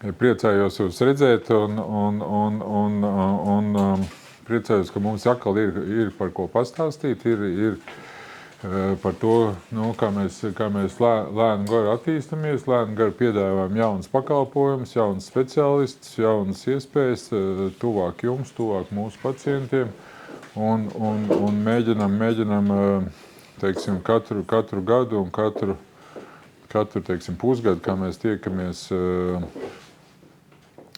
Priecājos jūs redzēt un priecājos, ka mums atkal ir par ko pastāstīt, ir par to, kā mēs lēni gari attīstamies, lēni gari piedāvājam jaunas pakalpojumus, jaunas speciālistus, jaunas iespējas, tuvāk jums, tuvāk mūsu pacientiem un mēģinam teiksim, katru gadu un katru teiksim, pusgadu, kā mēs tiekamies,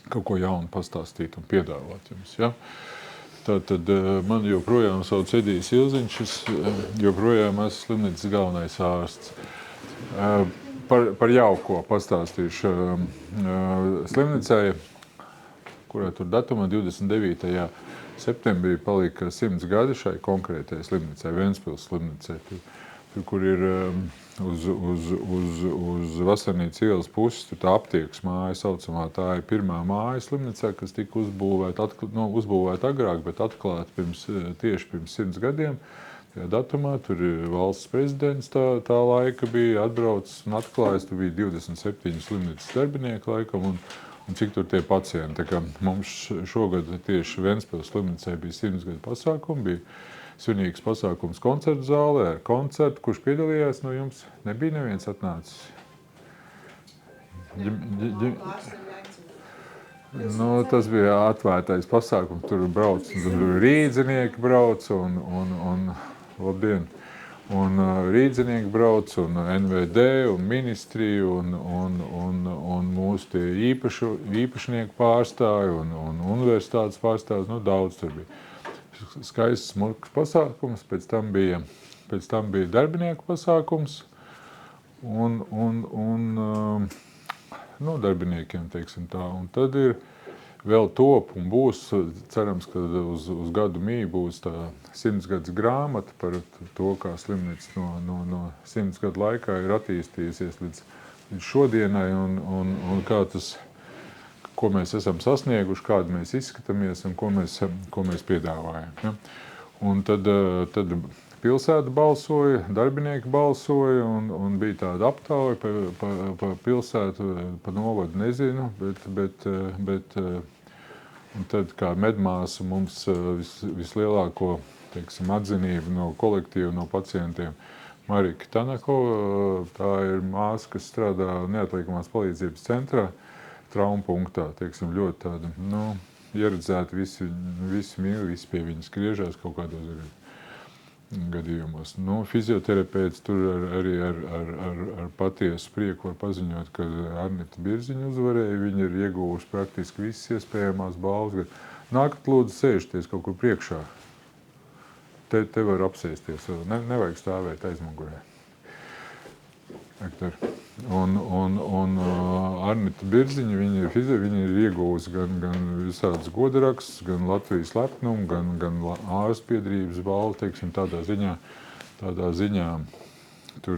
kaut ko jaunu pastāstīt un piedāvāt jums. Ja? Tātad man joprojām sauc Edijs Ilziņš, es joprojām esmu slimnīcas galvenais ārsts. Par jauko pastāstīšu. Slimnīcai, kurā tur datumā 29. septembrī palika 100 gadi šai konkrētai slimnīcai, Ventspils slimnīcai, kur ir uz Vasarnīcas ielas puses, tur tā aptiekas māja saucamā, tā ir pirmā māja slimnīcā, kas tika uzbūvēta agrāk, bet atklāta tieši pirms 100 gadiem. Tajā datumā tur valsts prezidents tā laika bija atbraucis un atklājis, tur bija 27 slimnīcas darbinieki laikam un cik tur tie pacienti. Tā kā mums šogad tieši Ventspils slimnīcai bija 100 gadu pasākumi, bija svinīgs pasākums koncertu zālē ar koncertu, kurš piedalījās no jums. Nebija neviens atnācis. Tas bija atvērtais pasākums, tur brauc, tur rīdzinieki brauc un labdien. Un rīdzinieki brauc un NVD un ministrija un mūsu tie īpašnieku pārstāvi un universitātes pārstāvis, daudz tur bija. Skaists, smuks pasākums, pēc tam bija darbinieku pasākums un darbiniekiem, teiksim tā. Un tad ir vēl top un būs, cerams, ka uz gadu mīju būs tā 100 gadus grāmata par to, kā slimnīca no 100 gadu laikā ir attīstījusies līdz šodienai un kā tas, ko mēs esam sasnieguši, kādu mēs izskatāmies un ko mēs piedāvājam. Ja? Un tad pilsēta balsoja, darbinieki balsoja un bija tāda aptauja pa pilsētu, pa novadu nezinu, bet un tad kā medmāsa mums vislielāko, teiksim, atzinību no kolektīva, no pacientiem Marika Tanakova, tā ir māsa, kas strādā neatliekamās palīdzības centrā, traumu punktā, teiksim, ļoti tāda, ieredzēta, visi mīl, visi pie viņas griežās kaut kādos gadījumos. Fizioterapeits tur arī ar patiesu prieku var paziņot, ka Arnita Birziņa uzvarēja, viņa ir ieguvusi praktiski visas iespējamās balvas. Nākat lūdzu sēžties kaut kur priekšā. Te var apsēsties, nevajag stāvēt aizmugurē. Un Arnita Birziņa, viņa ir ieguvusi gan visādas godarakstus, gan Latvijas lepnumu, gan ārstbiedrības balvu, teiksim, tādā ziņā tur,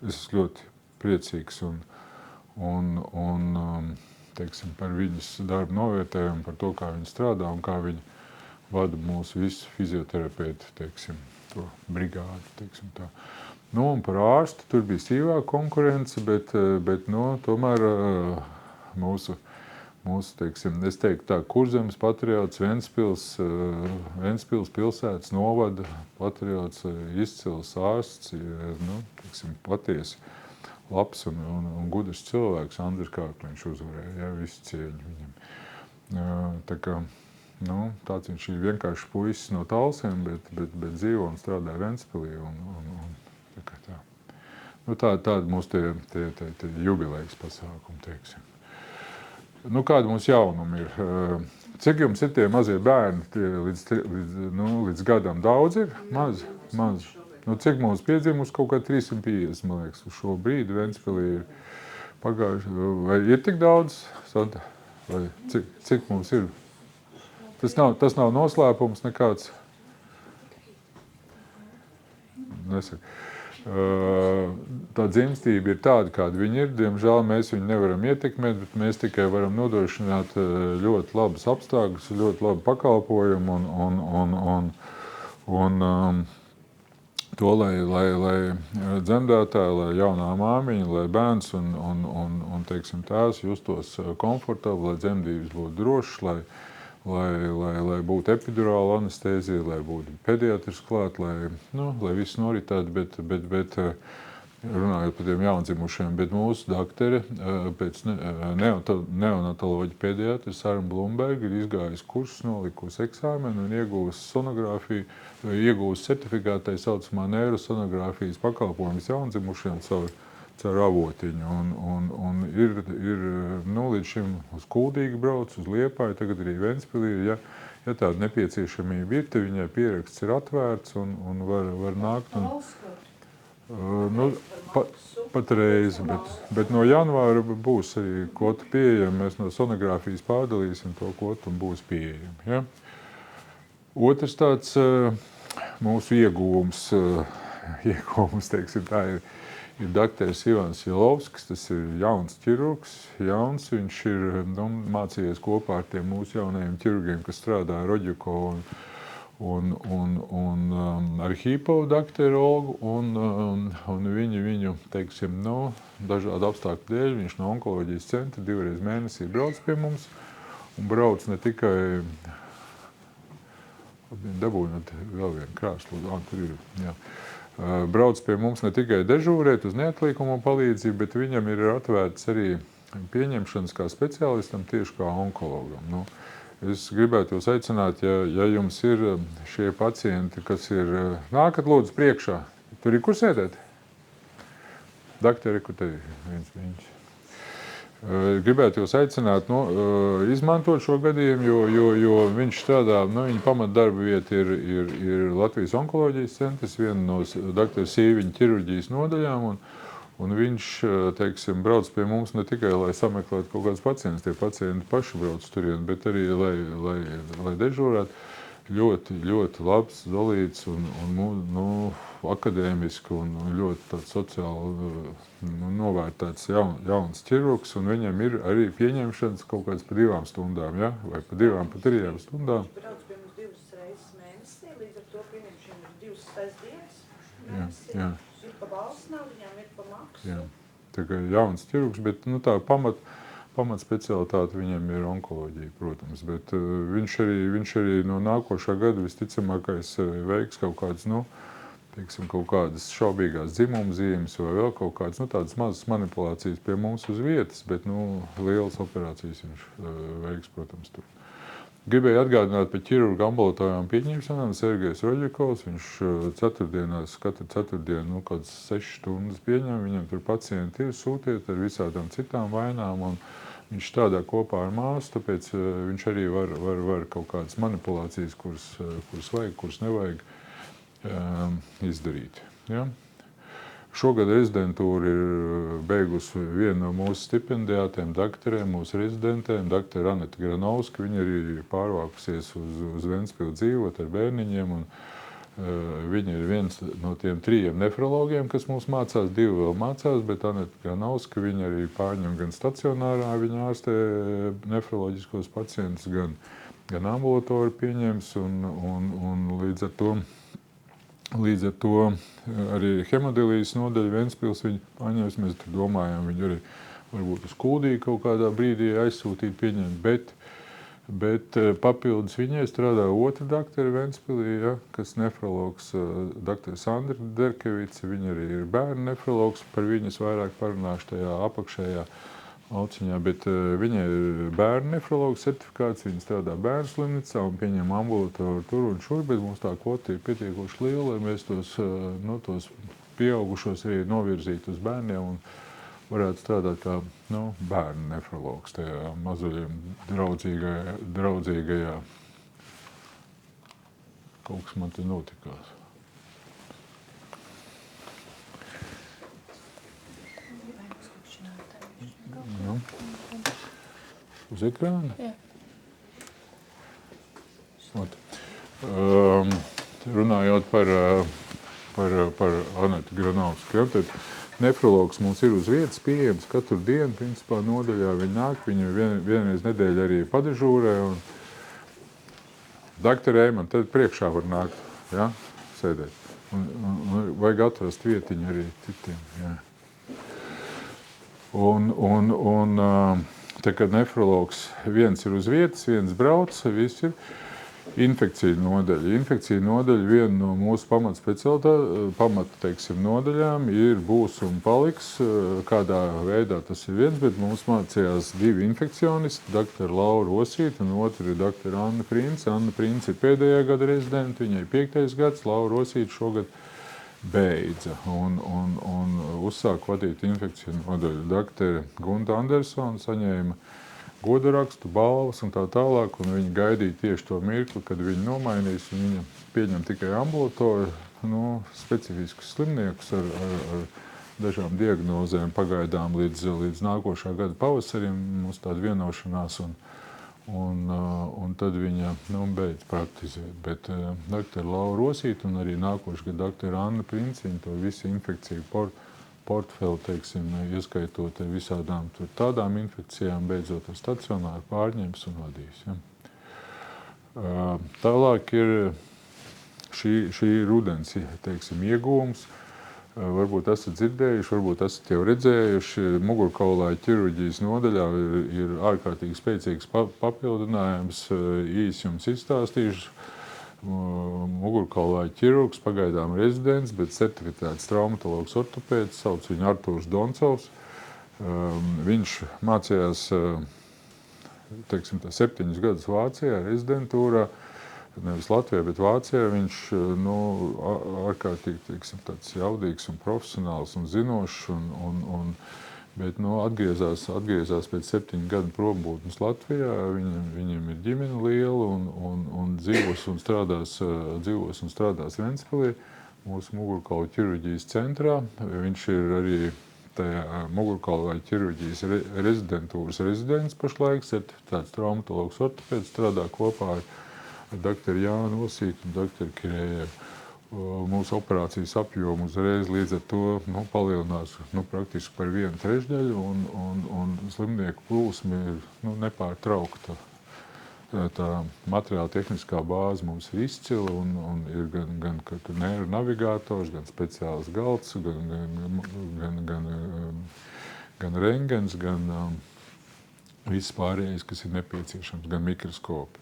es esmu ļoti priecīgs un teiksim, par viņas darbu novērtējumu, par to, kā viņa strādā un kā viņa vada mūsu visu fizioterapeitu, teiksim, to brigādi, teiksim tā. Un par ārstu tur bija sīvāka konkurence, bet tomēr mūsu, teiksim, es teiktu tā, Kurzemes patriots, Ventspils pilsētas novada patriots, izcils ārsts, teiksim, patiesi labs un gudrs cilvēks, Andris Kārkliņš uzvarēja, ja, visu cieņu viņam. Tā kā, tāds viņš ir vienkārši puisis no Talsiem, bet dzīvo un strādā Ventspilī tāda mūsu tie jubilejas pasākumi, teiksim. Kādi mums jaunumi ir? Cik jums ir tie mazie bērni? Līdz gadam daudz ir? Maz. Cik mums piedzimuši? Kaut kā 350, man liekas, uz šo brīdi Ventspilī ir pagājuši. Vai ir tik daudz, Santa? Vai cik mums ir? Tas nav noslēpums nekāds. Nesaka. Tā dzimstība ir tāda, kāda viņa ir. Diemžēl mēs viņu nevaram ietekmēt, bet mēs tikai varam nodrošināt ļoti labus apstākļus, ļoti labu pakalpojumu un to, lai dzemdētāji, lai jaunā māmiņa, lai bērns un teiksim, tēvs justos komfortabli, lai dzemdības būtu drošas, lai būtu epidurāla anestēzija, lai būtu pediatrs klāt, lai viss noritētu, bet runājot par tiem jaundzimušiem, bet mūsu doktori pēc neonatoloģa pediatra Sara Blumberga ir izgājusi kursus, nolikusi eksāmenu un iegūst sonogrāfiju, iegūst certifikātu tā saucamā neirosonogrāfijas pakalpojumus jaundzimušiem caur avotiņu. Un ir līdz šim uz Kuldīgu brauc, uz Liepāju, tagad arī Ventspilī ir, ja tāda nepieciešamība ir, te viņai pieraksts ir atvērts un var nākt. Pat reizi, bet no janvāra būs arī kvota pieejama. Mēs no sonogrāfijas pārdalīsim to kvotu un būs pieejama. Ja? Otrs tāds mūsu ieguvums, teiksim, tā ir doktors Ivans Jelovskis. Tas ir jauns ķirurgs, viņš ir mācījies kopā ar tiem mūsu jaunajiem ķirurgiem, kas strādā Roģiko un Arhīpovu doktoru Olgu, un viņu teiksim, dažādu apstākļu dēļ, viņš no onkoloģijas centra 2 reizes mēnesī brauc pie mums, un brauc ne tikai, dabūjot vēl vienu krāslu, tur ir, jā, brauc pie mums ne tikai dežūrēt uz neatliekumu palīdzību, bet viņam ir atvērts arī pieņemšanas kā speciālistam, tieši kā onkologam. Es gribētu jūs aicināt, ja jums ir šie pacienti, kas ir, nākat lūdzu priekšā, tur ir kur sēdēt? Doktori, kur te viņš. Gribētu jūs aicināt, izmantot šo gadījumu, jo viņš strādā, viņa pamatdarba vieta ir Latvijas onkoloģijas centrs, viena no doktora Sīviņa ķirurģijas nodaļām, un viņš, teiksim, brauc pie mums ne tikai, lai sameklētu kaut kādus pacientus, tie pacienti paši brauc turien, bet arī, lai dežūrētu. Ļoti labs, dolīts un akadēmiski un ļoti tāds sociāli novērtēts jauns ķirurgs, un viņam ir arī pieņemšanas kaut kāds pa 2 stundām, ja? Vai pa 2, pa 3 stundām. Viņš brauc pie mums 2 reizes mēnesī, līdz ar to pieņemšana ir 2 sestdienas mēnesī. Jā. Ir pa valsts naudiņām, ir pa maksu. Jā. Tā kā jauns ķirurgs, bet tā pamat specialitāte viņam ir onkoloģija, protams, bet viņš arī no nākošā gada visticamākais veiks kaut kādas, teiksim, kaut kādas šaubīgās dzimumzīmes vai vēl kaut kādas, tādas mazas manipulācijas pie mums uz vietas, bet, lielas operācijas viņš veiks, protams, tur. Gribēju atgādināt par ķirurgu ambulatorijām pieņemšanām. Sergejs Roģikovs, viņš ceturtdienās, katru ceturtdienu, kādas 6 stundas pieņem, viņam tur pacienti ir, sūtiet ar visādām citām vainām, un viņš strādā kopā ar māsu, tāpēc viņš arī var kaut kādas manipulācijas, kuras vajag, kuras nevajag izdarīt. Ja? Šogad rezidentūru ir beigusi viena no mūsu stipendiātiem, doktoriem, mūsu rezidentēm, doktora Aneta Granovska. Viņa arī pārvākusies uz Ventspili dzīvot ar bērniņiem, un viņa ir viens no tiem 3 nefrologiem, kas mums mācās, 2 vēl mācās, bet Aneta Granovska, viņa arī pārņem gan stacionārā, viņa ārstē nefroloģiskos pacientus, gan ambulatori pieņems, un līdz ar to arī hemodilijas nodaļa Ventspils viņa paņems. Mēs tur domājam, viņu arī varbūt uz Kuldīgu kaut kādā brīdī aizsūtīt, pieņemt, bet papildus viņai strādā otra doktora Ventspilī, ja, kas nefrologs, doktora Sandra Derkevica. Viņa arī ir bērnu nefrologs, par viņas vairāk parunāšu tajā apakšējā auciņā, bet viņai ir bērnu nefrologa certifikāts, viņa strādā bērnu slimnīcā un pieņem ambulatoru tur un šur, bet mums tā kvota ir pietiekoši liela, lai mēs tos pieaugušos arī novirzītu uz bērniem un varētu strādāt kā bērnu nefrologs tajā mazuļiem draudzīgajā. Kaut kas man te notikās. Uz ekrāna? Jā. Runājot par Anetu Granovsku, tad nefrologs mums ir uz vietas pieejams katru dienu, principā nodaļā viņi nāk, viņi vienreiz nedēļā arī padežūrē, un doktorē man tad priekšā var nākt, ja, sēdēt. Un vajag atrast vietiņu arī citiem. Jā. Un tā kā nefrologs viens ir uz vietas, viens brauc, viss ir infekcija nodaļa. Infekcija nodaļa viena no mūsu pamata nodaļām būs un paliks. Kādā veidā tas ir viens, bet mums mācījās 2 infekcionisti, doktora Laura Osīta un otru ir doktora Anna Prince. Anna Prince ir pēdējā gada rezidenta, viņai 5. gads, Laura Osīta šogad beidza un uzsāk vadīt infekciju nodaļu. Doktora Gunta Andersona saņēma goda rakstu, balvas un tā tālāk, un viņi gaidīja tieši to mirkli, kad viņi nomainīs, un viņa pieņem tikai ambulatoriju, specifiskus slimniekus ar dažām diagnozēm pagaidām līdz nākošā gada pavasarim. Mums tāda vienošanās, un tad viņa beidz praktizēt. Bet doktora Laura Osīta un arī nākošais gada doktora Anna Prince, viņa to visu infekciju portfeli, ieskaitot visādām tādām infekcijām, beidzot ar stacionāru pārņems un vadīs. Ja. Tālāk ir šī rudens iegūms. Varbūt esat dzirdējuši, varbūt esat jau redzējuši. Mugurkaulāja ķirurģijas nodaļā ir ārkārtīgi spēcīgs papildinājums. Īsi jums izstāstīšu. Mugurkaulāja ķirurgs, pagaidām rezidents, bet certificēts traumatologs ortopēds, sauc viņu Artūrs Doncovs. Viņš mācījās 7 gadus Vācijā, rezidentūrā, nevis Latvijā, bet Vācijā. Viņš ārkārtīgi tāds jaudīgs un profesionāls un zinošs, bet atgriezās pēc 7 gadu prombūtnes Latvijā. Viņam ir ģimene liela un dzīvos un strādās Ventspilī, mūsu mugurkaulu ķirurģijas centrā. Viņš ir arī tajā mugurkaulu ķirurģijas rezidentūras rezidents pašlaik, certificēts traumatologs ortopēds, strādā kopā ar doktoru Jānu Osītu un doktoru Kirējevu. Mūsu operācijas apjomu uzreiz līdz ar to palielinās praktiski par 1/3, un slimnieku plūsma ir nepārtraukta. Tā materiāla tehniskā bāze mums ir izcila, un ir gan nervu navigators, gan speciāls galds, gan rengens, gan viss pārējais, kas ir nepieciešams, gan mikroskopi.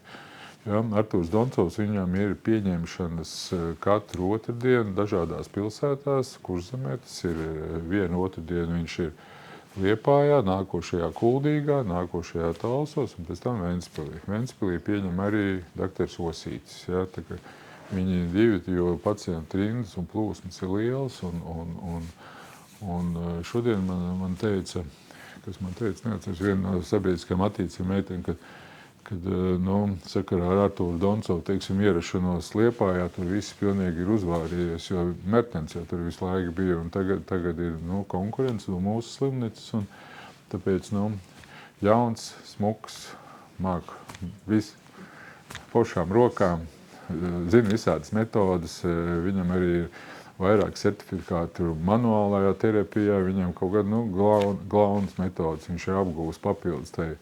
Ja, Artūrs Doncovs, viņam ir pieņemšanas katru otrdienu dažādās pilsētās, Kurzemē. Tas ir vienu otrdienu viņš ir Liepājā, nākošajā Kuldīgā, nākošajā Talsos un pēc tam Ventspilī. Ventspilī pieņem arī doktors Osītis. Ja, viņi ir 2, jo pacientu rindas un plūsmas ir liels. Un šodien man teica, neatceros, viena no sabiedriskajām attīcībām meitēm, kad sakarā ar Artūru Doncovu, ierašanos Liepājā, tur viss pilnīgi ir uzvārījies, jo Mertens jau tur visu laiku bija, un tagad ir konkurence no mūsu slimnīcas, un tāpēc jauns, smuks, māk viss pošām rokām, zina visādas metodas, viņam arī ir vairāk certifikātu manuālajā terapijā, viņam kaut kāda glaunas metodas, viņš ir apgūst papildus tai.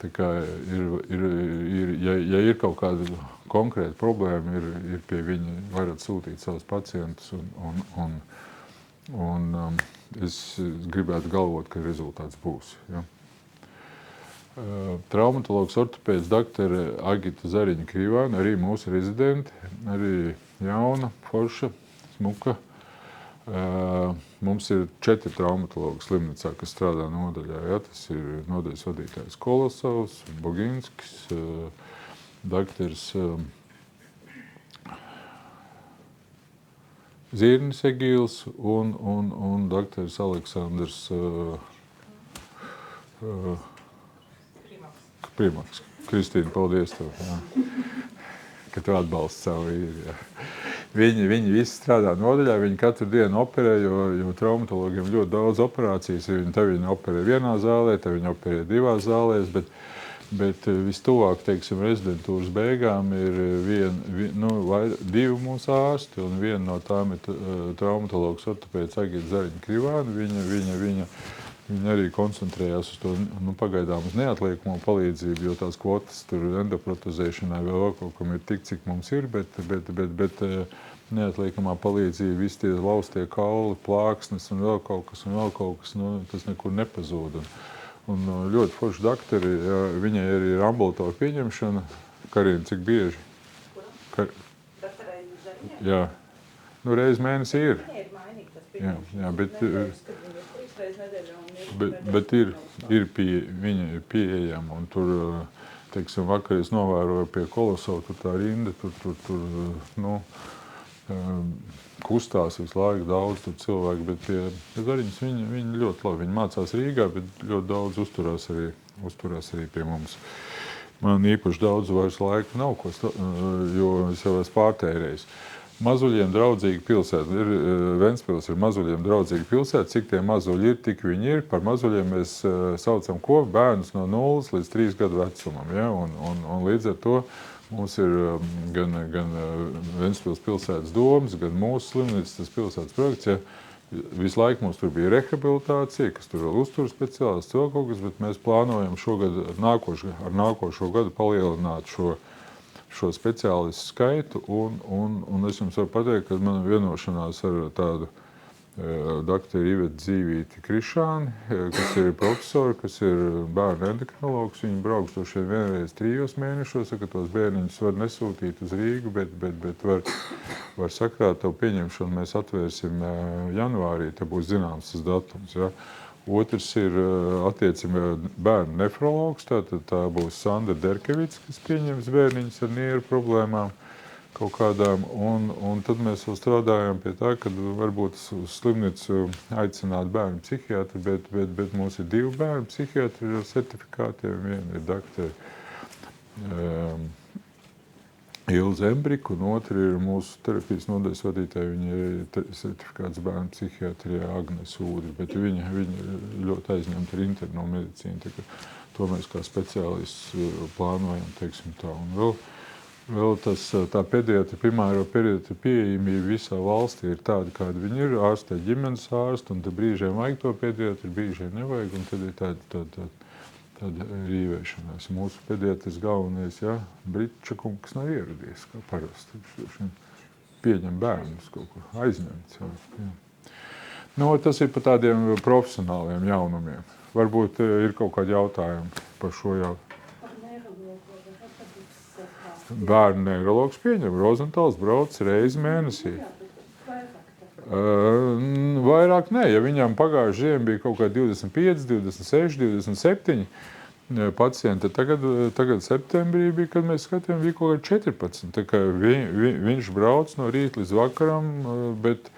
Tā kā ja ir kaut kāda konkrēta problēma, ir pie viņa, varat sūtīt savus pacientus, un es gribētu galvot, ka rezultāts būs. Ja. Traumatologs ortopēds doktora Agita Zariņa Krīvāna, arī mūsu rezidenti, arī jauna, forša, smuka. Mums ir 4 traumatologi slimnīcā, kas strādā nodaļā. Ja? Tas ir nodaļas vadītājs Kolosovs, Boginskis, doktors Zirnis Egīls un doktors Aleksandrs Primaks. Kristīna, paldies tev, ka tu atbalsti savu vīru. Ja. Viņi visi strādā nodaļā, viņi katru dienu operē, jo traumatologiem ļoti daudz operācijas. Viņi operē vienā zālē, viņi operē 2 zālēs, bet vistuvāk, rezidentūras beigām ir 2 mūsu ārsti, un viena no tām ir traumatologs ortopēds Agita Zariņa Krīvāna. Viņa arī koncentrējās uz to, pagaidām uz neatliekamo palīdzību, jo tās kvotas tur endoprotezēšanai vēl kaut kam ir tik, cik mums ir, bet neatliekamā palīdzība, visi tie laustie kauli, plāksnes un vēl kaut kas, nu, tas nekur nepazūd. Un ļoti forši daktari, ja, viņai arī ir ambulatora pieņemšana. Karina, cik bieži? Daktarai Zariņai? Jā. Nu, reiz mēnesī ir. Viņai ir mainīgi tas pieņemšanas. Jā, bet, nedēļas, kad viņa ir 3 reizes nedēļā un bet viņa ir pieejama. Un tur, teiksim, vakar es novēroju pie Kolosova, tur tā rinda, tur nu, kustās visu laiku daudz cilvēku, bet pie Zariņas viņi ļoti labi. Viņi mācās Rīgā, bet ļoti daudz uzturās arī pie mums. Man īpaši daudz vairs laika nav, jo es jau esmu pārtērējis. Mazuļiem draudzīga pilsēta. Ventspils ir mazuļiem draudzīga pilsēta. Cik tie mazuļi ir, tik viņi ir. Par mazuļiem mēs saucam ko? Bērnus no 0 līdz 3 gadu vecumam. Ja? Un līdz ar to mums ir gan Ventspils pilsētas domas, gan mūsu slimnīcas tas pilsētas projekts. Ja? Visu laiku mums tur bija rehabilitācija, kas tur vēl uztur speciālists, vēl kaut kas, bet mēs plānojam šogad ar nākošo gadu palielināt šo speciālistu skaitu, un es jums varu pateikt, ka man ir vienošanās ar tādu doktoru Ivetu Dzīvīti Krišāni, kas ir profesori, kas ir bērnu endokrinologs. Viņi brauks droši vien vienreiz 3 mēnešos, ka tos bērniņus var nesūtīt uz Rīgu, bet var sakrāt tavu pieņemšanu. Mēs atvērsim janvārī, te būs zināms tas datums. Ja? Otrs ir attiecībā bērnu nefrologs, tā būs Sandra Derkevics, kas pieņems bērniņus ar nieru problēmām kaut kādām, un tad mēs vēl strādājam pie tā, ka varbūt uz slimnīcu aicināt bērnu psihiatru, bet mums ir 2 bērnu psihiatri ar certifikātiem, viena ir doktori Ilze Embrika, un otra ir mūsu terapijas nodaļas vadītāja, viņa ir certifikāts bērnu psihiatrijā Agnes Ūdri, bet viņa ļoti aizņemta ar interno medicīnu, to mēs kā speciālisti plānojam, teiksim tā, un vēl tā primāro pediatru pieejamība visā valstī ir tāda, kāda viņi ir. Ārstē ģimenes ārstu, un tad brīžiem vajag to pediatru, brīžiem nevajag, un tad ir tāda rīvēšanās. Mūsu pediatrs galvenais, ja, Britčakungs nav ieradies, kā parasti. Pieņem bērnus kaut kur, aizņemts. Jā. Nu, tas ir par tādiem profesionāliem jaunumiem. Varbūt ir kaut kādi jautājumi par šo jautājumu. Bērnu neiroloģis pieņem. Rozentāls brauc reizi mēnesī. Vairāk ne. Ja viņam pagājušajā ziemā bija kaut kā 25, 26, 27 pacienti, tagad septembrī bija, kad mēs skatījām, bija kaut kā 14. Tā kā viņš brauc no rīta līdz vakaram, bet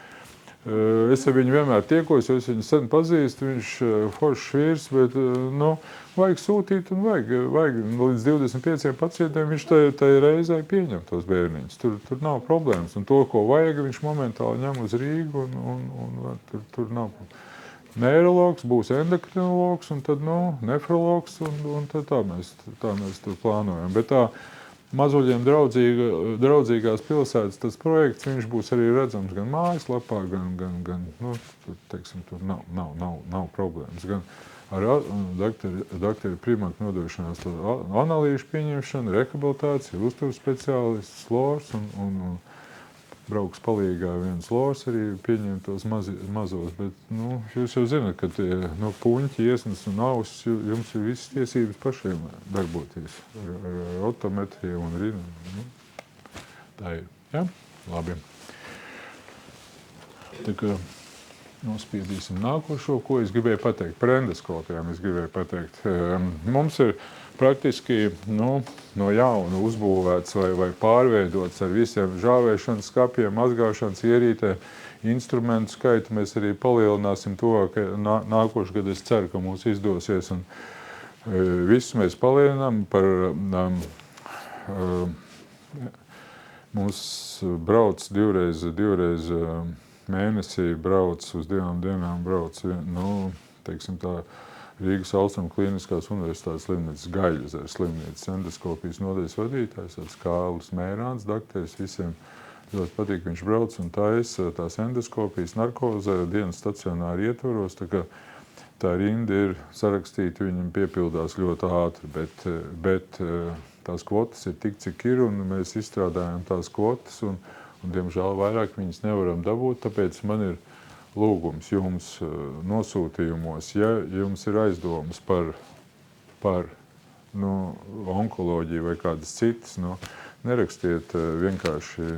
es ar viņu vienmēr tiekos, jo es viņu sen pazīstu, viņš foršs vīrs, bet vajag sūtīt un vajag līdz 25 pacientiem, viņš tai reizē pieņem tos bērniņus. Tur nav problēmas. Un to, ko vajag, viņš momentāli ņem uz Rīgu un tur nav problēmas. Neirologs, būs endokrinologs un tad nefrologs un tad tā mēs tur plānojam. Bet tā mazuļiem draudzīgās pilsētas tas projekts, viņš būs arī redzams gan mājaslapā, gan teiksim, tur nav problēmas. Gan ar doktoru Primatu nodošanās analīžu pieņemšanu, rehabilitāciju, uzturu speciālists, slors un brauks palīgā viens slors arī pieņem tos mazos. Bet jūs jau zināt, ka tie puņķi, iesnas un ausis, jums ir visas tiesības pašiem darboties ar otometriju un rinu. Tā ir. Ja? Labi. Tā kā nospiedīsim nākošo, ko es gribēju pateikt. Par endoskopijām es gribēju pateikt. Mums ir praktiski no jauna uzbūvēts vai pārveidots ar visiem žāvēšanas skapiem, mazgāšanas ierītēm, instrumentu skaitu. Mēs arī palielināsim to, ka nākošu gadu es ceru, ka mums izdosies. Un visus mēs palielinām par mums brauc divreiz mēnesī, brauc uz 2 dienām, brauc, teiksim tā, Rīgas Austrumu Kliniskās universitātes slimnīcas Gaļuzeres slimnīcas endoskopijas nodaļas vadītājs, tāds Kārlis Mērāns, dakteris, visiem ļoti patīk, viņš brauc un taisa tās endoskopijas narkozē dienas stacionāri ietvaros, tā kā tā rinda ir sarakstīta, viņam piepildās ļoti ātri, bet tās kvotas ir tik, cik ir, un mēs izstrādājam tās kvotas, un Un, diemžēl, vairāk viņas nevaram dabūt, tāpēc man ir lūgums jums nosūtījumos, ja jums ir aizdomas par onkoloģiju vai kādas citas, nerakstiet vienkārši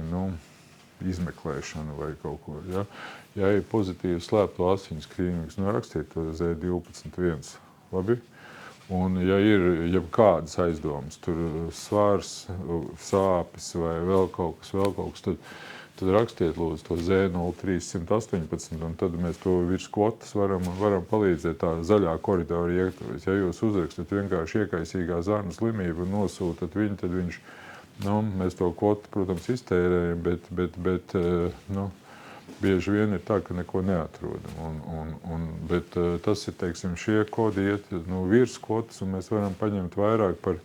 izmeklēšanu vai kaut ko. Ja ir pozitīvi slēpto asiņu skrīnings, rakstiet to Z12.1. Labi? Un ja ir jebkādas aizdomas, tur svārs, sāpes vai vēl kaut kas, tad rakstiet lūdzu to Z0318, un tad mēs to virs kvotas varam palīdzēt tā zaļā koridora iektuvēs. Ja jūs uzrakstat vienkārši iekaisīgā zarnu slimību un nosūtat viņu, tad viņš, mēs to kvotu, protams, iztērējam, bet bieži vien ir tā, ka neko neatrodam. Bet tas ir, teiksim, šie kodi iet virs kvotas, un mēs varam paņemt vairāk par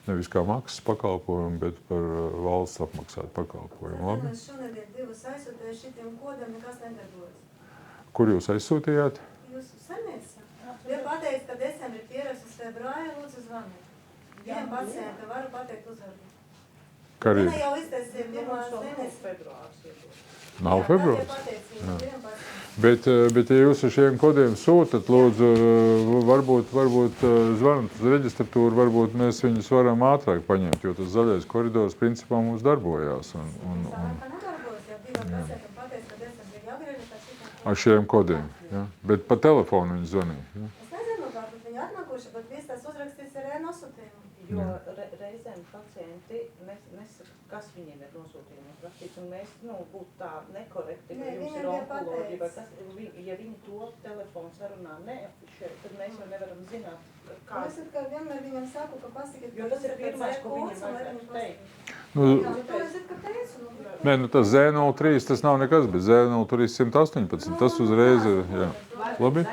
nevis kā maksas pakalpojumu, bet par valsts apmaksātu pakalpojumu. Labi? Mēs šonedien divas aizsūtījām šitiem kodiem, nekas nedarbojas. Kur jūs aizsūtījāt? Jūs saņēsat? Ja pateikt, ka decembri pierakstas februāri, lūdzu zvanīt. Vienam pacientam varu pateikt uzvārdu. Karī. Viņa jau iztaisīja pirmās mēnesis. Februārs iedod. Nav februārs? Bet, ja jūs ar šiem kodiem sūtat, lūdzu, varbūt zvanat uz reģistratūru, varbūt mēs viņus varam ātrāk paņemt, jo tas zaļais koridors principā mums darbojās. Ar šiem kodiem, ja? Bet pa telefonu viņi zvanīja. Ja? Es nezinu, kāpēc viņi atnākuši, bet viss tās uzrakstīts ar e-nosūtījumu. Jo reizēm pacienti nesaka, kas viņiem ir nosūtījumos rakstīts, un mēs būtu tā nekorekti, ka jums ir onkoloģija, vai kas, ja viņi to telefonu sarunā neafišē, tad mēs jau nevaram zināt, kā. Es atkal vienmēr viņam saku, ka pasakiet, Jo tas ir pirmais, ko viņam vajadzētu teikt. Jā, bet to es it kā teicu. Nē, tas Z03, tas nav nekas, bet Z0318, tas uzreiz ir, jā. Labi?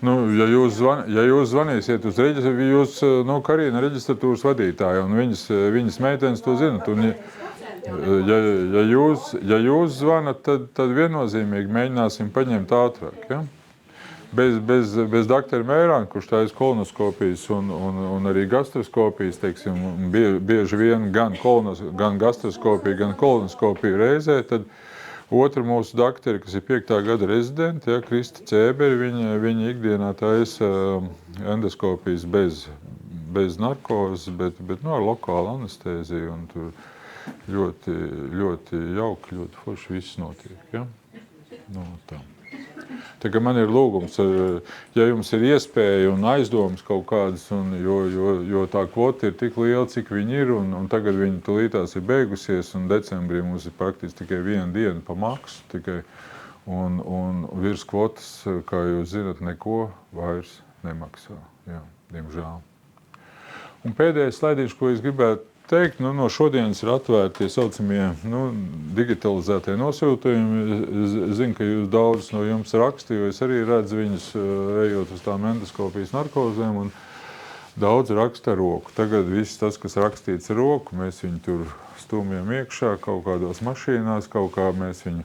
Ja jūs zvanīsiet uz reģistratūru, jūs, Karina reģistratūras vadītāja, un viņas meitenes to zinat. Un, ja jūs zvanat, tad viennozīmīgi mēģināsim paņemt ātrāk. Ja? Bez doktora Mērāna, kurš taisa kolonoskopijas un arī gastroskopijas, teiksim, bieži vien gan gastroskopija, gan kolonoskopija reizē, tad otra mūsu doktori, kas ir 5. gada rezidenti, Krista Cēberi, viņa ikdienā taisa endoskopijas bez narkozes, bet ar lokālu anestēziju, un tur ļoti, ļoti jauki, ļoti forši viss notiek. Ja? Tā. Tā kā man ir lūgums, ja jums ir iespēja un aizdomas kaut kādas, jo tā kvota ir tik liela, cik viņi ir, un tagad viņi tulītās ir beigusies, un decembrī mums ir praktiski tikai 1 diena pa maksu, un virs kvotas, kā jūs zinat, neko vairs nemaksā. Jā, diemžēl. Un pēdējais slaidiņš, ko es gribētu teikt, no šodienas ir atvērti tie saucamie digitalizētie nosūtījumi. Es zinu, ka jūs daudz no jums raksta, jo es arī redzu viņus ejot uz tām endoskopijas narkozēm, un daudz raksta ar roku. Tagad viss tas, kas rakstīts ar roku, mēs viņu tur stūmjam iekšā kaut kādos mašīnās, kaut kā mēs viņu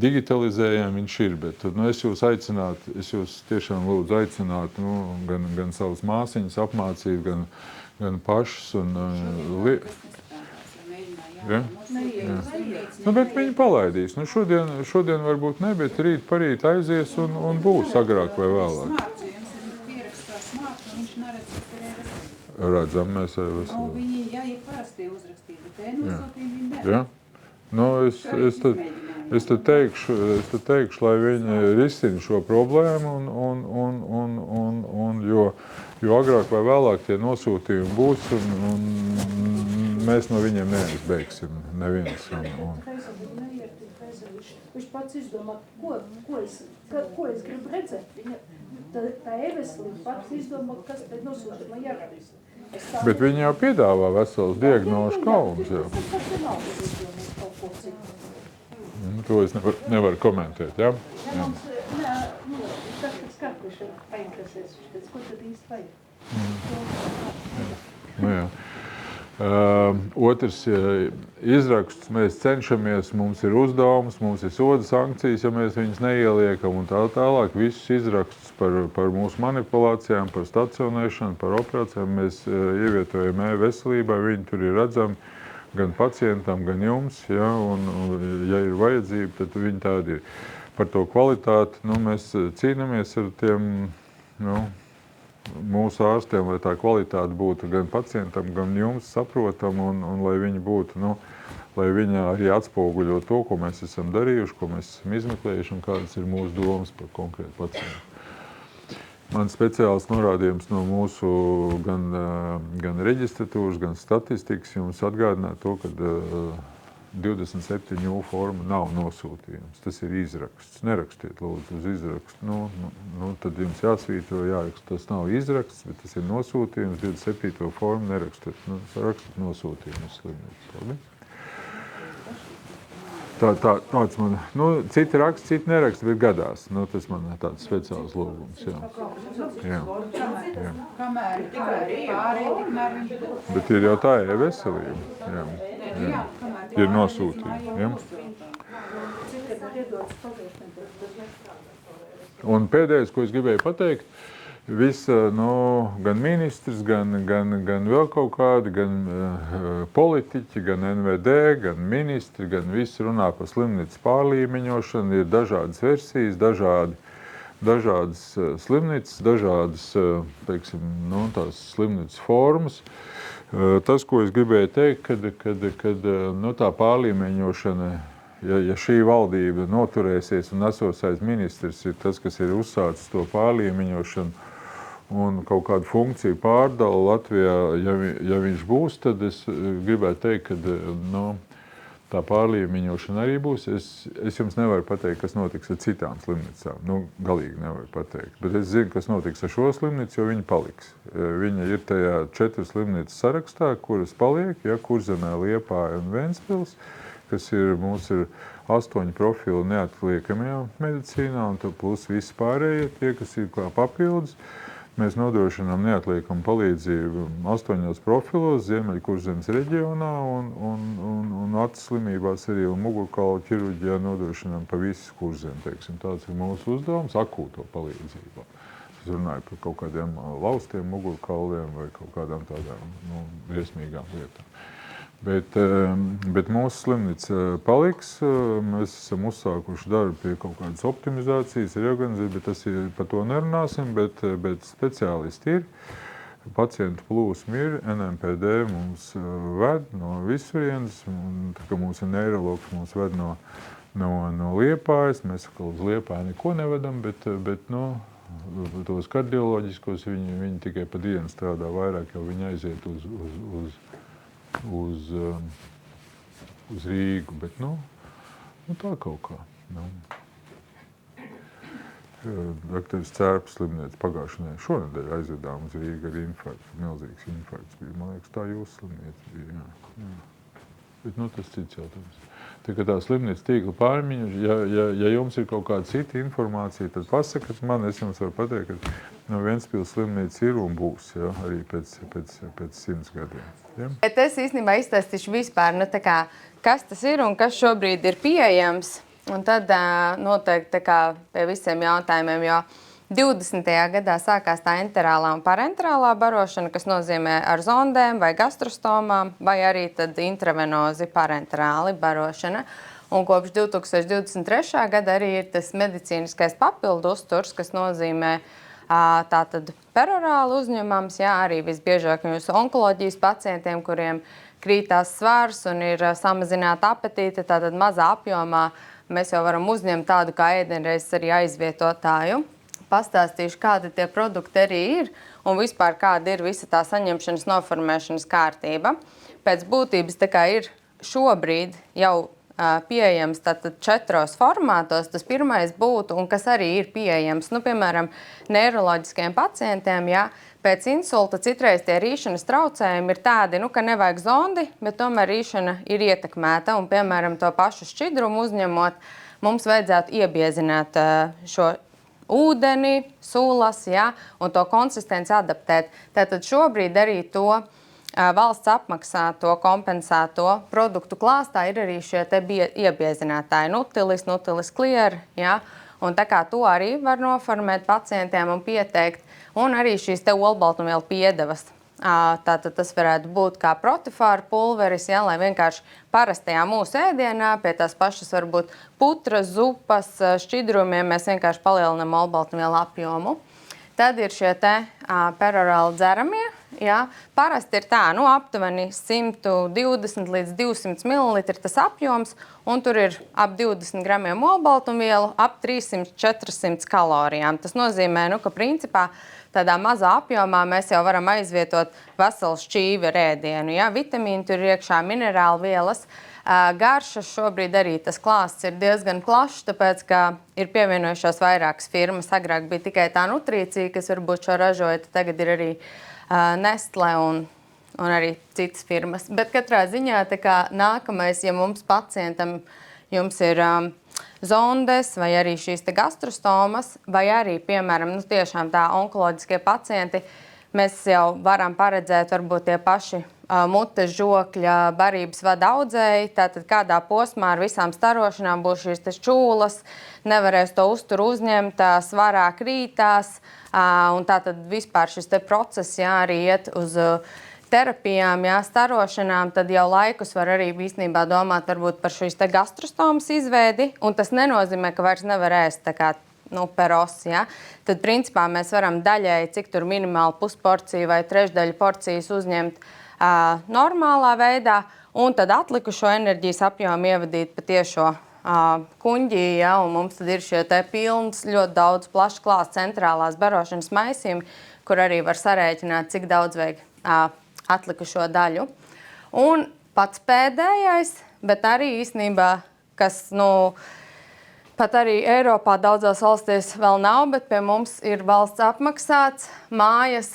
digitalizējam, viņš ir. Bet es jūs tiešām lūdzu aicināt, gan savas māsiņas apmācīt, gan pašas. Ja? Bet viņi palaidīs. Šodien varbūt ne, bet rīt parīt aizies un būs agrāk vai vēlāk. Redzam, mēs arī veseli. Viņi, ir parasti uzrakstīti, bet nosūtījumi viņi ja? Es te teikšu, lai viņi risina šo problēmu, jo agrāk vai vēlāk tie nosūtījumi būs, un mēs no viņiem neizbeigsim neviens. Viņš pats izdomā, ko es gribu redzēt. Tā e-veselība pats izdomā, kas te nosūtījumā jāradīs. Bet viņi jau piedāvā veselas diagnožu kalnus. To es nevaru komentēt, ja? Tas, kas katrs ir painteresēs, ko tad īsti vajag? Jā. Otrs izraksts, mēs cenšamies, mums ir uzdevums, mums ir soda sankcijas, ja mēs viņus neieliekam un tā tālāk. Visus izrakstus par mūsu manipulācijām, par stacionēšanu, par operācijām mēs ievietojam e-veselībā, viņi tur ir redzami gan pacientam, gan jums, ja, un ja ir vajadzība, tad viņi tādi ir. Par to kvalitāti, mēs cīnāmies ar tiem, mūsu ārstiem, lai tā kvalitāte būtu gan pacientam, gan jums saprotam, un lai viņi būtu, lai viņi arī atspoguļo to, ko mēs esam darījuši, ko mēs esam izmeklējuši un kādas ir mūsu domas par konkrētu pacientu. Man speciāls norādījums no mūsu gan reģistratūras, gan statistikas jums atgādināt to, ka 27U forma nav nosūtījums. Tas ir izraksts. Nerakstiet lūdzu uz izrakstu. Tad jums jāsvītro, jāraksta. Tas nav izraksts, bet tas ir nosūtījums. 27. formu nerakstiet. Rakstat nosūtījumu uz slimnīcu. Tāds man, citi raksta, citi neraksta, bet gadās. Tas man tāds speciāls lūgums. Jā. Kamēr pārējiem, Bet ir jau tā e-veselība. Jā. Ir nosūtījumi. Ja? Un pēdējais, ko es gribēju pateikt, gan ministrs, gan vēl kaut kādi, gan politiķi, gan NVD, gan ministri, gan visi runā par slimnīcas pārlīmeņošanu. Ir dažādas versijas, dažādas slimnīcas, dažādas, tās slimnīcas formas. Tas, ko es gribēju teikt, kad tā pārlīmeņošana, ja šī valdība noturēsies un esošais ministrs ir tas, kas ir uzsācis to pārlīmeņošanu un kaut kādu funkciju pārdalu Latvijā, ja viņš būs, tad es gribētu teikt, ka tā pārlīmeņošana arī būs. Es jums nevaru pateikt, kas notiks ar citām slimnīcām. Galīgi nevaru pateikt. Bet es zinu, kas notiks ar šo slimnīcu, jo viņa paliks. Viņa ir tajā 4 slimnīcas sarakstā, kuras paliek, Kurzemē, Liepāja un Ventspils, kas ir 8 profili neatliekamajā medicīnā, un plus visi pārējie, tie, kas ir kā papildus. Mēs nodrošinām neatliekamu palīdzību 8 profilos Ziemeļkurzemes reģionā un acu slimībās arī un mugurkaulu ķirurģijā nodrošinām pa visu Kurzemi. Tāds ir mūsu uzdevums akūto palīdzību. Es runāju par kaut kādiem laustiem mugurkauliem vai kaut kādām tādām briesmīgām lietām. Bet mūsu slimnīca paliks. Mēs esam uzsākuši darbu pie kaut kādas optimizācijas, reorganizācijas, bet tas ir, par to nerunāsim, bet speciālisti ir. Pacientu plūsma ir, NMPD mums ved no visurienes, tā kā mums ir neirologs, mums ved no Liepājas. Mēs uz Liepāju neko nevedam, bet tos kardioloģiskos viņi tikai pa dienu strādā vairāk, jo viņi aiziet uz Rīgu, bet tā kaut kā. Doktors Cērpas slimnīca pagājušajā šonedēļ aizvedām uz Rīgu ar infarktu. Milzīgs infarkts bija. Man liekas, tā jūsu slimnīca bija. Jā. Bet tas cits jautājums. Tā kā tā slimnīca tīkla pārmiņa, ja jums ir kaut kāda cita informācija, tad pasakat man, es jums varu pateikt, ka Ventspils slimnīca ir un būs, arī pēc 100 gadiem. Ja? Bet es īstenībā izstāstīšu vispār, kas tas ir un kas šobrīd ir pieejams. Un tad noteikti pie visiem jautājumiem, jo 20. gadā sākās tā enterālā un parenterālā barošana, kas nozīmē ar zondēm vai gastrostomām, vai arī tad intravenozi parenterāli barošana. Un kopš 2023. gada arī ir tas medicīniskais papildu uzturs, kas nozīmē tātad perorāli uzņemams, arī visbiežāk jūsu onkoloģijas pacientiem, kuriem krītās svars un ir samazināta apetīte, tātad mazā apjomā mēs jau varam uzņemt tādu kā ēdienreizes arī aizvietotāju. Pastāstīšu, kādi tie produkti arī ir un vispār kāda ir visa tā saņemšanas noformēšanas kārtība. Pēc būtības ir šobrīd jau pieejams tātad 4 formātos. Tas pirmais būtu, un kas arī ir pieejams, piemēram, neiroloģiskiem pacientiem, pēc insulta citreiz tie rīšanas traucējumi ir tādi, ka nevajag zondi, bet tomēr rīšana ir ietekmēta, un, piemēram, to pašu šķidrumu uzņemot, mums vajadzētu iebiezināt šo ūdeni, sūlas, un to konsistenci adaptēt. Tātad šobrīd arī to valsts apmaksāto, kompensēto produktu klāstā ir arī šie te iebiezinātāji, Nutilis Clear, ja? Un tā kā to arī var noformēt pacientiem un pieteikt, un arī šīs te olbaltumvielu piedevas. Tātad tas varētu būt kā protifāra pulveris, ja, lai vienkārši parastajā mūsu ēdienā pie tās pašas varbūt putras, zupas, šķidrumiem mēs vienkārši palielinām olbaltumvielu apjomu. Tad ir šie te perorāli dzeramie. Ja. Parasti ir tā, aptuveni 120 līdz 200 ml tas apjoms, un tur ir ap 20 gramiem olbaltumvielu, ap 300-400 kalorijām. Tas nozīmē, ka principā tādā mazā apjomā mēs jau varam aizvietot veselu šķīvi ar ēdienu. Ja? Vitamīni tur ir iekšā, minerālu vielas. Garšas šobrīd arī tas klāsts ir diezgan plašs, tāpēc, ka ir pievienojušās vairākas firmas. Agrāk bija tikai tā Nutrīcija, kas varbūt šo ražoja, tagad ir arī Nestle un arī citas firmas. Bet katrā ziņā tā kā nākamais, ja mums pacientam jums ir zondes vai arī šīs te gastrostomas, vai arī, piemēram, tiešām tā onkoloģiskie pacienti, mēs jau varam paredzēt varbūt tie paši mutes žokļa barības vada audzēji, tātad kādā posmā ar visām starošanām būs šīs te šķūlas, nevarēs to uzturu uzņemt, svarā krītās, un tātad vispār šis te process, arī iet uz terapijām, starošanām, tad jau laikus var arī īstenībā domāt varbūt par šīs te gastrostomas izveidi, un tas nenozīmē, ka vairs nevar ēst tā kā peros, ja? Tad principā mēs varam daļēji, cik tur minimāli pusporciju vai trešdaļu porcijas uzņemt normālā veidā, un tad atlikušo enerģijas apjomu ievadīt pa tiešo kuņģī, ja? Un mums tad ir šie te pilns, ļoti daudz plašs klāsts centrālās barošanas maisījumi, kur arī var sarēķināt, cik daudz vajag atlikušo daļu. Un pats pēdējais, bet arī īstenībā, kas, pat arī Eiropā daudzās valstīs vēl nav, bet pie mums ir valsts apmaksāts mājas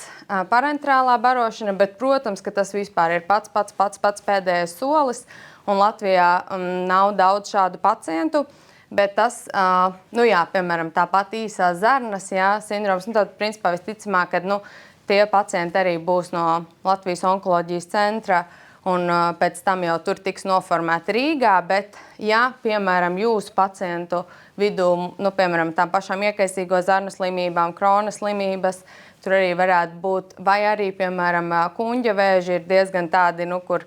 parenterālā barošana, bet, protams, ka tas vispār ir pats pēdējais solis, un Latvijā nav daudz šādu pacientu, bet tas, piemēram, tāpat īsās zarnas, sindroms, tad, principā, visticamāk, kad, tie pacienti arī būs no Latvijas onkoloģijas centra, un pēc tam jau tur tiks noformēti Rīgā, bet, ja, piemēram, jūsu pacientu vidū, piemēram, tām pašām iekaisīgo zarnu slimībām, Kronas slimības, tur arī varētu būt, vai arī, piemēram, kuņģa vēži ir diezgan tādi, kur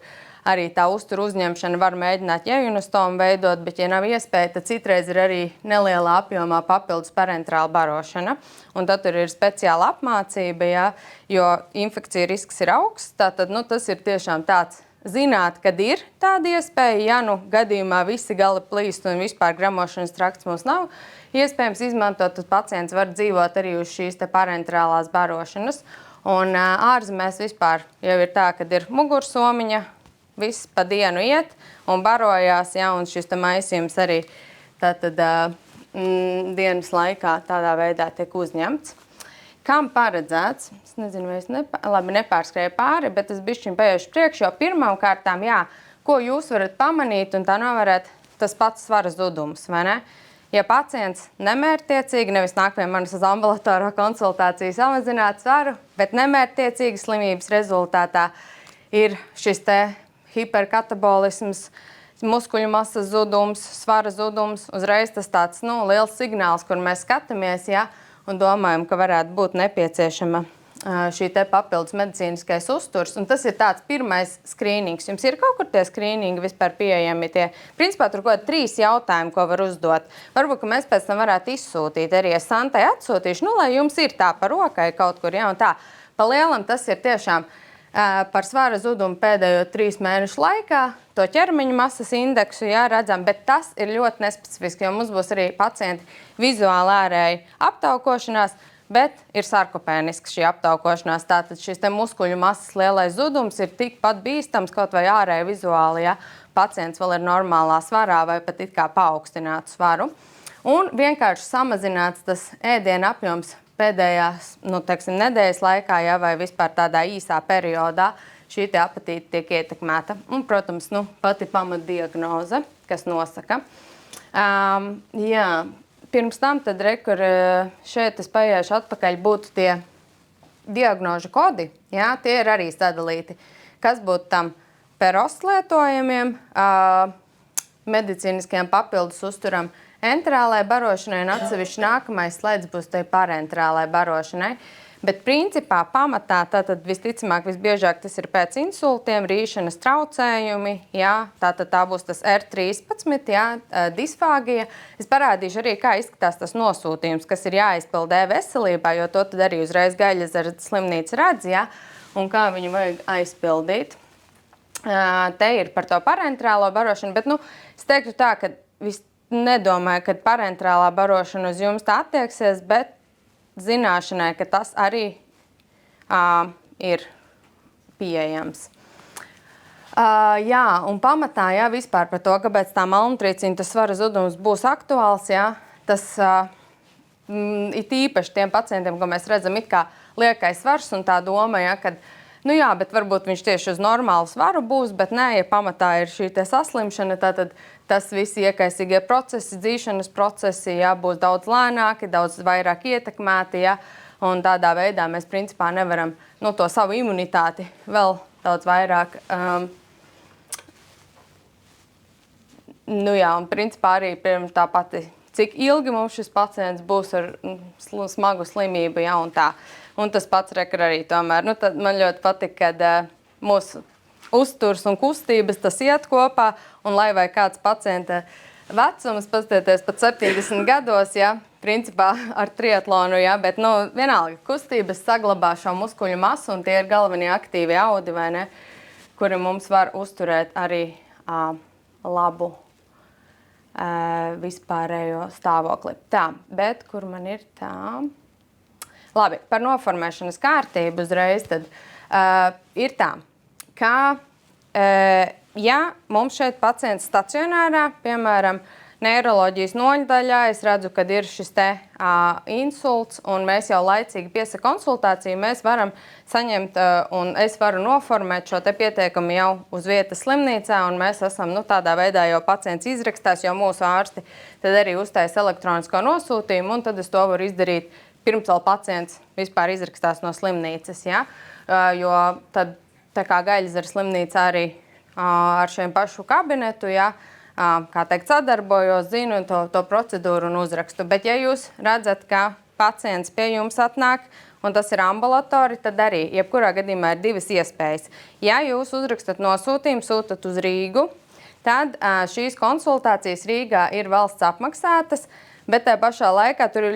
arī tā uzturu uzņemšana var mēģināt jējunostomu veidot, bet, ja nav iespēja, tad citreiz ir arī nelielā apjomā papildus parenterāla barošana. Un tad tur ir speciāla apmācība, jo infekcija risks ir augsts. Tātad, tas ir tiešām tāds zināt, kad ir tāda iespēja, gadījumā visi gali plīst un vispār gramošanas trakts mums nav iespējams izmantot, tad pacients var dzīvot arī uz šīs te parenterālās barošanas. Un ārzemēs vispār jau ir tā, kad ir mugursomiņa, viss pa dienu iet un barojās, un šis te maisījums arī tātad dienas laikā tādā veidā tiek uzņemts. Kam paredzēts? Es nezinu, vai es nepārskrēju pāri, bet es bišķiņ paiešu priekš, jo pirmām kārtām, ko jūs varat pamanīt un tā novērēt, tas pats svara zudums, vai ne? Ja pacients nemērķtiecīgi, nevis nāk pie manis uz ambulatorā konsultāciju samazināt svaru, bet nemērķtiecīgi slimības rezultātā ir šis te hiperkatabolisms, muskuļu masas zudums, svara zudums, uzreiz tas tāds liels signāls, kur mēs skatāmies, un domājam, ka varētu būt nepieciešama šī te papildus medicīniskais uzturs. Un tas ir tāds pirmais skrīnings. Jums ir kaut kur tie skrīningi vispār pieejami? Principā tur 3 jautājumi, ko var uzdot. Varbūt, ka mēs pēc tam varētu izsūtīt arī Santai atsūtīšu, lai jums ir tā pa rokai kaut kur, un tā. Pa lielam tas ir tiešām par svara zudumu pēdējo 3 mēnešu laikā, to ķermeņa masas indeksu, redzam, bet tas ir ļoti nespecifiski, jo mums būs arī pacienti vizuāli ārēji aptaukošanās, bet ir sarkopēniska šī aptaukošanās. Tātad šis te muskuļu masas lielais zudums ir tikpat bīstams, kaut vai ārēji vizuāli, pacients vēl ir normālā svarā vai pat it kā paaugstinātu svaru. Un vienkārši samazināts tas ēdiena apjoms pēdējās, nedēļas laikā, vai vispār tādā īsā periodā šī te apetīte tiek ietekmēta. Un, protams, pati pamatdiagnoze, kas nosaka. Pirms tam tad, kur šeit es paiešu atpakaļ, būtu tie diagnožu kodi, tie ir arī sadalīti. kas būtu tam peros lietojamiem, medicīniskajam papildus uzturam, enterālai barošanai un atsevišķi nākamais slēdz būs tai parenterālai barošanai. Bet principā pamatā tātad visticamāk, visbiežāk tas ir pēc insultiem, rīšanas traucējumi, jā, tātad tā būs tas R13, jā, disfāgija. Es parādīšu arī, kā izskatās tas nosūtījums, kas ir jāizpildē veselībā, jo to tad arī uzreiz Gaļezeru slimnīca redz, jā, un kā viņu vajag aizpildīt. Te ir par to parenterālo barošanu, bet, es teiktu tā, ka nedomāju, ka parenterālā barošana uz jums tā attieksies, bet zināšanai, ka tas arī ir pieejams. Jā, un pamatā, jā, vispār par to, kāpēc tā malnutrīcina, tas svara zudums būs aktuāls, jā, tas it īpaši tiem pacientiem, ko mēs redzam, it kā liekais svars un tā doma, jā, kad, jā, bet varbūt viņš tieši uz normālu svaru būs, bet nē, ja pamatā ir šī te saslimšana, tātad tas visi iekaisīgie procesi, dzīšanas procesi, jā, būs daudz lēnāki, daudz vairāk ietekmēti, jā, un tādā veidā mēs principā nevaram to savu imunitāti vēl daudz vairāk. Un principā arī tā pati, cik ilgi mums šis pacients būs ar smagu slimību, jā, un tā. Un tas pats rekar arī tomēr. Tad man ļoti patīk, kad mūsu uzturs un kustības, tas iet kopā, un lai vai kāds pacienta vecums, paskatieties pat 70 gados, ja, principā ar triatlonu, ja, bet, vienalga, kustības saglabā šo muskuļu masu, un tie ir galvenie aktīvi audi, vai ne, kuri mums var uzturēt arī labu vispārējo stāvokli. Tā, bet kur man ir tā? Labi, par noformēšanas kārtību uzreiz tad ir tā, ka, ja mums šeit pacients stacionārā, piemēram, neiroloģijas noļdaļā, es redzu, kad ir šis te insults, un mēs jau laicīgi piesa konsultāciju, mēs varam saņemt, un es varu noformēt šo te pieteikumu jau uz vietas slimnīcā, un mēs esam, tādā veidā jau pacients izrakstās, jo mūsu ārsti tad arī uztais elektronisko nosūtījumu, un tad es to varu izdarīt pirms vēl pacients vispār izrakstās no slimnīcas, ja? Jo tad tā kā Gaļezeru slimnīca arī ar šiem pašu kabinetu, ja, kā teikt, sadarbojos, zinu to procedūru un uzrakstu. Bet ja jūs redzat, ka pacients pie jums atnāk, un tas ir ambulatori, tad arī jebkurā gadījumā ir divas iespējas. Ja jūs uzrakstat nosūtījumu, sūtat uz Rīgu, tad šīs konsultācijas Rīgā ir valsts apmaksātas, bet tajā pašā laikā tur ir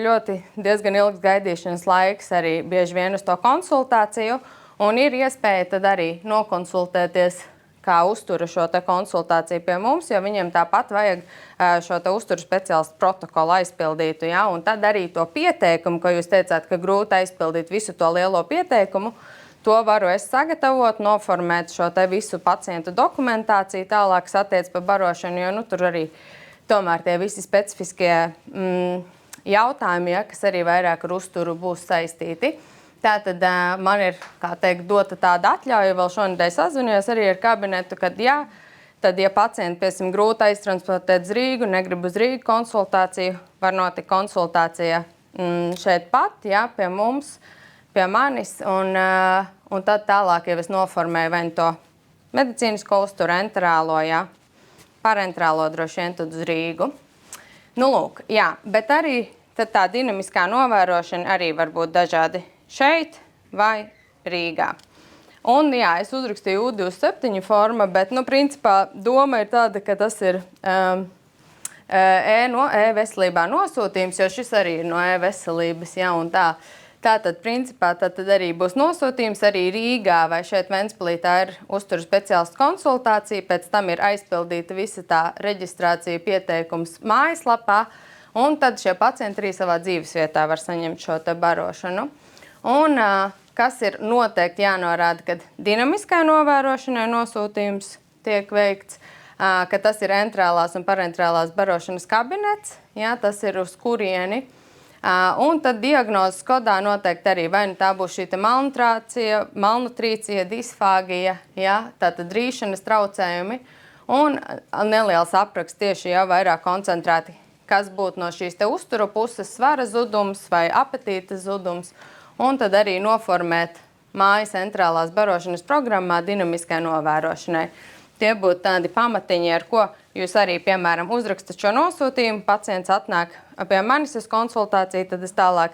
diezgan ilgs gaidīšanas laiks arī bieži vien uz to konsultāciju, un ir iespēja tad arī nokonsultēties, kā uztura šo te konsultāciju pie mums, jo viņiem tāpat vajag šo te uzturu speciālistu protokolu aizpildītu, ja? Un tad arī to pieteikumu, ko jūs teicāt, ka grūti aizpildīt visu to lielo pieteikumu, to varu es sagatavot, noformēt šo te visu pacientu dokumentāciju, tālāk satiec pa barošanu, jo tur arī tomēr tie visi specifiskie jautājumi, ja, kas arī vairāk ar uzturu būs saistīti. Tātad man ir, kā teikt, dota tāda atļauja, vēl šonedēļ sazvanījos arī ar kabinetu, kad jā, tad, ja pacienti, piemēram, grūti aiztransportēt uz Rīgu, negrib uz Rīgu konsultāciju, var notikt konsultācija šeit pat, jā, pie mums, pie manis, un tad tālāk jau es noformēju vai to medicīnisko uzturu, enterālo, jā, parenterālo droši vien tad uz Rīgu. Lūk, jā, bet arī tad tā dinamiskā novērošana arī var būt dažādi šeit vai Rīgā. Un, jā, es uzrakstīju U27 forma, bet, principā, doma ir tāda, ka tas ir e-veselībā nosūtījums, jo šis arī ir no e-veselības, jā, un tā. Tātad, principā, tad arī būs nosūtījums arī Rīgā vai šeit Ventspilī, tā ir uzturu speciālistu konsultācija, pēc tam ir aizpildīta visa tā reģistrācija pieteikums mājaslapā, un tad šie pacienti arī savā dzīvesvietā var saņemt šo te barošanu. Un kas ir noteikti jānorāda, kad dinamiskai novērošanai nosūtījums tiek veikts, ka tas ir enterālās un parenterālās barošanas kabinets, jā, tas ir uz kurieni. Un tad diagnozes kodā noteikti arī vai tā būs šī malnutrīcija, disfāgija, jā, tātad rīšanas traucējumi un neliels apraksts tieši jau vairāk koncentrēti, kas būtu no šīs te uzturu puses svara zudums vai apetīta zudums. Un tad arī noformēt mājas centrālās barošanas programmā dinamiskai novērošanai. Tie būtu tādi pamatiņi, ar ko jūs arī, piemēram, uzrakstat šo nosūtījumu, pacients atnāk pie manis uz konsultāciju, tad es tālāk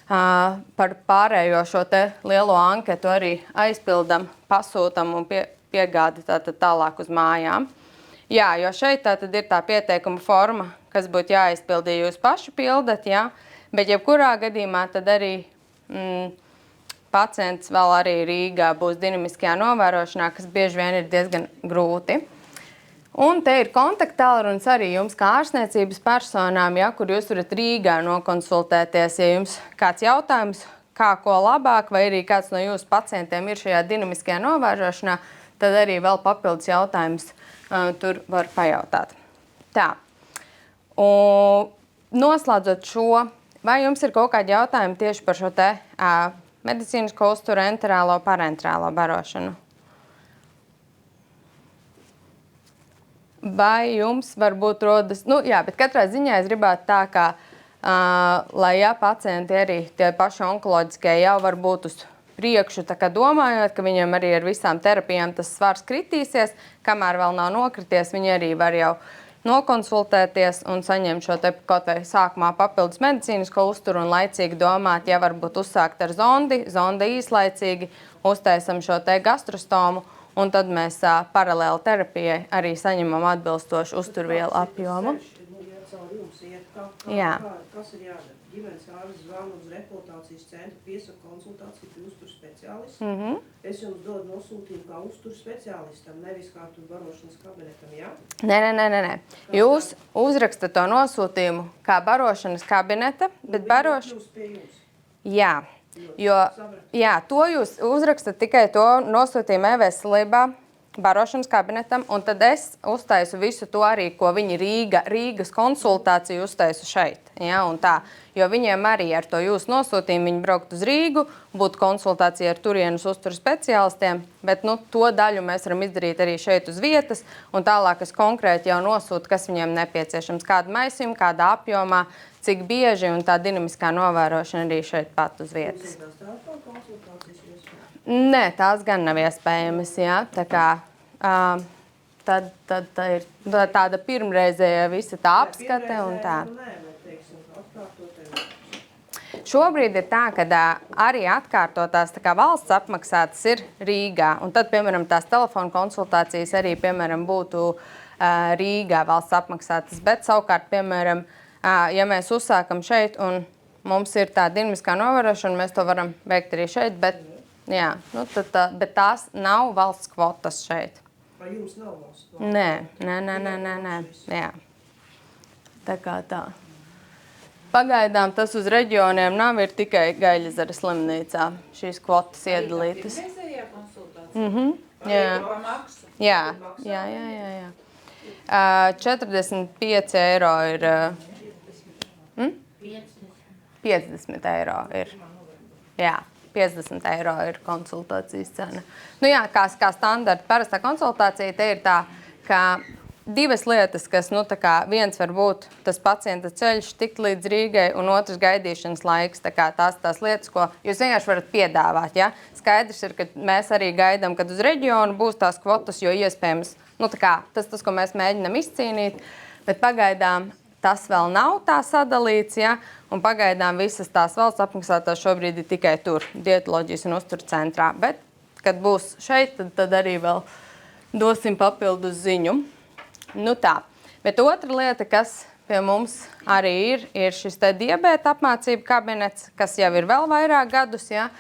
par pārējo šo te lielo anketu arī aizpildam, pasūtam un piegādi tālāk uz mājām. Jā, jo šeit tātad ir tā pieteikuma forma, kas būtu jāizpilda, ja jūs paši pildat, jā, bet jebkurā gadījumā tad arī pacients vēl arī Rīgā būs dinamiskajā novērošanā, kas bieži vien ir diezgan grūti. Un te ir kontaktālrunis arī jums kā ārstniecības personām, ja, kur jūs varat Rīgā nokonsultēties, ja jums kāds jautājums, kā ko labāk, vai arī kāds no jūsu pacientiem ir šajā dinamiskajā novērošanā, tad arī vēl papildus jautājums tur var pajautāt. Tā. Un noslēdzot šo, vai jums ir kaut kādi jautājumi tieši par šo te medicīnisko uzturu enterālo, parenterālo barošanu? Vai jums varbūt rodas, jā, bet katrā ziņā es gribētu tā, ka, lai pacienti arī tie paši onkoloģiskie jau var būt uz priekšu, tā kā domājot, ka viņiem arī ar visām terapijām tas svars kritīsies, kamēr vēl nav nokrities, viņi arī var jau nokonsultēties un saņemt šo te kaut vai sākumā papildus medicīnisko uzturu un laicīgi domāt, ja varbūt uzsākt ar zonda īslaicīgi, uztaisam šo te gastrostomu, un tad mēs paralēli terapijai arī saņemam atbilstošu uzturvielu apjomu. Jā. Kas ir jādara? Ģimenes ārsts zvana uz rehabilitācijas centru, piesaka konsultāciju pie uzturu speciālistu. Es jums dodu nosūtījumu kā uzturu speciālistam, nevis kā tur barošanas kabinetam, jā? Nē. Jūs uzrakstat to nosūtījumu kā barošanas kabineta, bet Jā. Jā, to jūs uzrakstat tikai to nosūtījumu e-veselībā barošanas kabinetam, un tad es uztaisu visu to arī, ko viņi Rīgas konsultāciju uztaisu šeit. Ja, un tā, jo viņiem arī ar to jūsu nosūtījumu viņi braukt uz Rīgu, būtu konsultācija ar turienes uzturu speciālistiem, bet to daļu mēs varam izdarīt arī šeit uz vietas, un tālāk es konkrēti jau nosūtu, kas viņiem nepieciešams, kāda maisījuma, kādā apjomā, cik bieži, un tā dinamiskā novērošana arī šeit pat uz vietas. Nē, tās gan nav iespējamas, jā. Tā kā tad ir tāda pirmreizēja visa tā apskate un tā. Šobrīd ir tā, ka arī atkārtotās valsts apmaksātas ir Rīgā, un tad, piemēram, tās telefona konsultācijas arī, piemēram, būtu Rīgā valsts apmaksātas, bet savukārt, piemēram, ja mēs uzsākam šeit un mums ir tā dinamiskā novērošana, mēs to varam veikt arī šeit, bet, jā, bet tās nav valsts kvotas šeit. Vai jums nav valsts kvotas? Nē. Jā. Tā kā tā. Pagaidām tas uz reģioniem nav, ir tikai Gaļezera slimnīcā šīs kvotas iedalītas. Reizējā konsultācija? Jā. 45 eiro ir... 50 eiro ir. Jā, 50 eiro ir konsultācijas cena. Jā, kā standarta parastā konsultācija, te ir tā, ka divas lietas, kas, viens var būt tas pacienta ceļš tikt līdz Rīgai un otrs gaidīšanas laiks. Tās lietas, ko jūs vienkārši varat piedāvāt. Ja? Skaidrs ir, ka mēs arī gaidām, kad uz reģionu būs tās kvotas, jo iespējams, tas, ko mēs mēģinam izcīnīt, bet pagaidām tas vēl nav tā sadalīts, ja? Un pagaidām visas tās valsts apmaksātās šobrīd ir tikai tur, dietoloģijas un uzturu centrā. Bet, kad būs šeit, tad arī vēl dosim papildus ziņu. Tā. Bet otra lieta, kas pie mums arī ir šis te diabēta apmācību kabinets, kas jau ir vēl vairāk gadus, ja?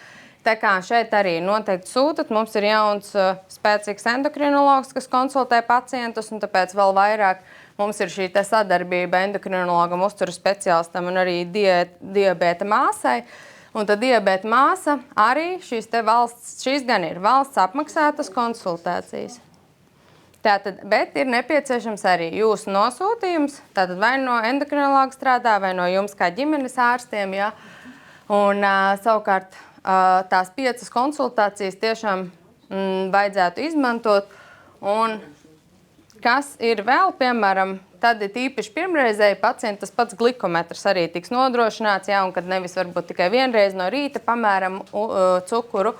Tā kā šeit arī noteikti sūtat, mums ir jauns spēcīgs endokrinologs, kas konsultē pacientus, un tāpēc vēl vairāk mums ir šī te sadarbība endokrinologam, uzturu speciālistam un arī diabēta māsai. Un tad diabēta māsa arī šīs gan ir valsts apmaksātas konsultācijas. Tātad, bet ir nepieciešams arī jūsu nosūtījums, tātad vai no endokrinologa strādā, vai no jums kā ģimenes ārstiem, ja? Un savukārt tās 5 konsultācijas tiešām vajadzētu izmantot. Un kas ir vēl, piemēram, tad ir tīpaši pirmreizēji pacienti, tas pats glikometrs arī tiks nodrošināts, ja, un kad nevis varbūt tikai vienreiz no rīta pamēram cukuru,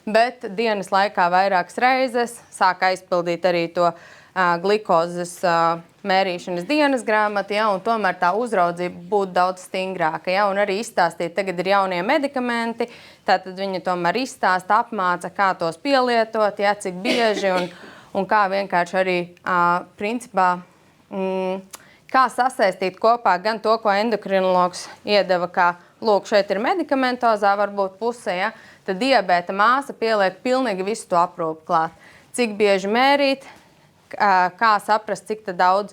bet dienas laikā vairākas reizes sāk aizpildīt arī to glikozes mērīšanas dienas grāmatu, ja, un tomēr tā uzraudzība būtu daudz stingrāka. Ja, un arī izstāstīt, tagad ir jaunie medikamenti, tātad viņi tomēr izstāsta, apmāca, kā tos pielietot, ja, cik bieži un kā vienkārši arī principā kā sasaistīt kopā gan to, ko endokrinologs iedeva, kā lūk, šeit ir medikamentozā, varbūt pusē, ja, tad diabēta māsa pieliek pilnīgi visu to aprūpu klāt. Cik bieži mērīt, kā saprast, cik daudz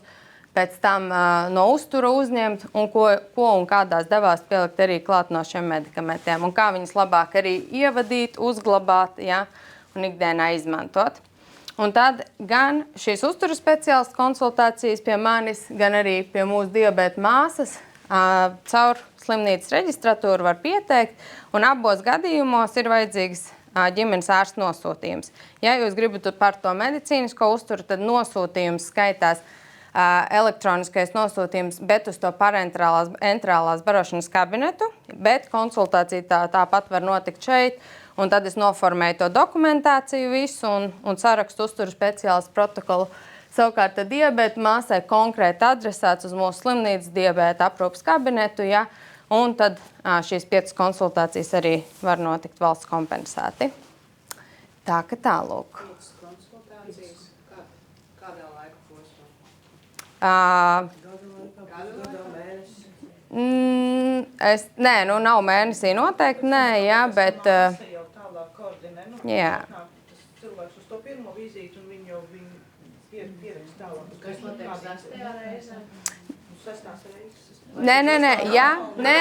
pēc tam no uztura uzņemt un ko un kādās devās pielikt arī klāt no šiem medikamentiem un kā viņus labāk arī ievadīt, uzglabāt, ja, un ikdienā izmantot. Un tad gan šīs uzturu speciālistu konsultācijas pie manis, gan arī pie mūsu diabēta māsas caur slimnīcas reģistratūru var pieteikt, un abos gadījumos ir vajadzīgs ģimenes ārsta nosūtījums. Ja jūs gribat par to medicīnisko uzturu, tad nosūtījums skaitās elektroniskais nosūtījums, bet uz to parenterālās barošanas kabinetu, bet konsultācija tāpat var notikt šeit, un tad es noformēju to dokumentāciju visu un sarakstu uzturu speciālistu protokolu. Savukārt diabēta māsai konkrēti adresēts uz mūsu slimnīcas diabēta aprūpas kabinetu, ja, un tad šīs 5 konsultācijas arī var notikt valsts kompensēti. Tā ka tālūk. 5 konsultācijas? Kādā laika posmā? Gadā mēnesi? Nē, nu nav mēnesī noteikti, nē, jā, bet... Jau tālāk koordinē, jā. Tas cilvēks uz to pirmo vizīti un viņu pierakst tālāk. Kas notiek 6. reizē? 6. reizes. Nē, jā, nē.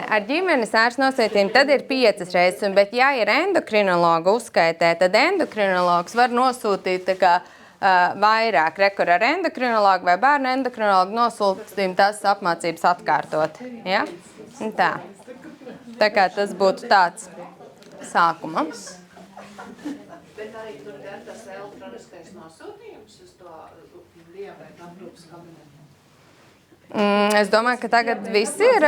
Ar ģimenes ārsta nosūtījumu tad ir 5 reizes, bet ja ir endokrinologa uzskaitē, tad endokrinologs var nosūtīt tā kā vairāk rekur ar endokrinologu vai bērnu endokrinologu nosūtījumu tās apmācības atkārtot. Ja? Tā kā tas būtu tāds sākuma. Bet arī tur ir tas elektroniskais nosūtījums uz to diabēta aprūpas kabinetu. Es domāju, ka tagad visi ir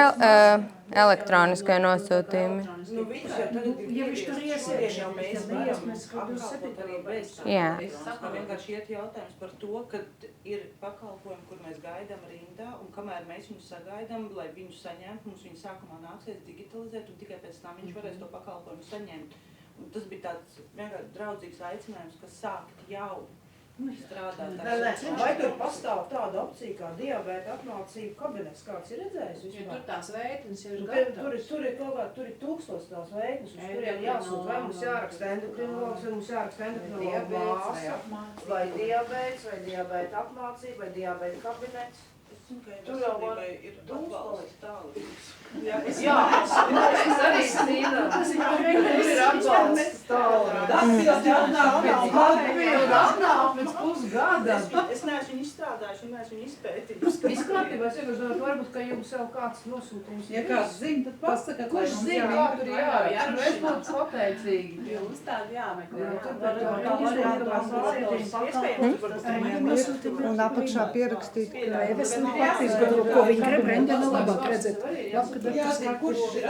elektroniskai nosūtījumi. Nu, viņš jau tagad Ja viņš tur iesies, jau mēs varam apkalpot arī bez. Jā. Es saku, vienkārši iet jautājums par to, ka ir pakalpojumi, kur mēs gaidām rindā, un kamēr mēs viņus sagaidām, lai viņus saņemtu, mums viņu sākumā nāksies digitalizēt, un tikai pēc tam viņš varēs to pakalpojumu saņemt. Un tas bija tāds vienkārši draudzīgs aicinājums, kas sākt jau strādāt. Vai tur pastāv tāda opcija kā diabēta apmācību kabinets, kāds ir redzējis vispār? Jo tur tās veiknes jau ir gatavas. Tur ir kaut kā, tur ir 1000 tās veiknes, uz kuriem jāsūt, vai mums jāraksta endokrinologs, vai mums jāraksta endokrinologa māsa, vai diabēts, vai diabēta apmācība, vai diabēta kabinets. Tur jau var ir atbalsts tālīgs. Jā, es arī zinu. Tur ir atbalsts tālīgs. Atnāk pēc pusgada. Es neesmu viņu izstrādājuši un neesmu viņu izpētījuši. Viss kārtībā, es vienkārši domāju, varbūt, ka jums jau kāds nosūtījums. Ja kāds zina, tad pasaka, kurš zina, kā tur jārāk. Nu, es būtu pateicīgi. Jums tādi jāmeklē. Un apakšā pierakstīt, ka Es izgudro, ko viņi grib, rentgena labāk redzēt. Kurš ir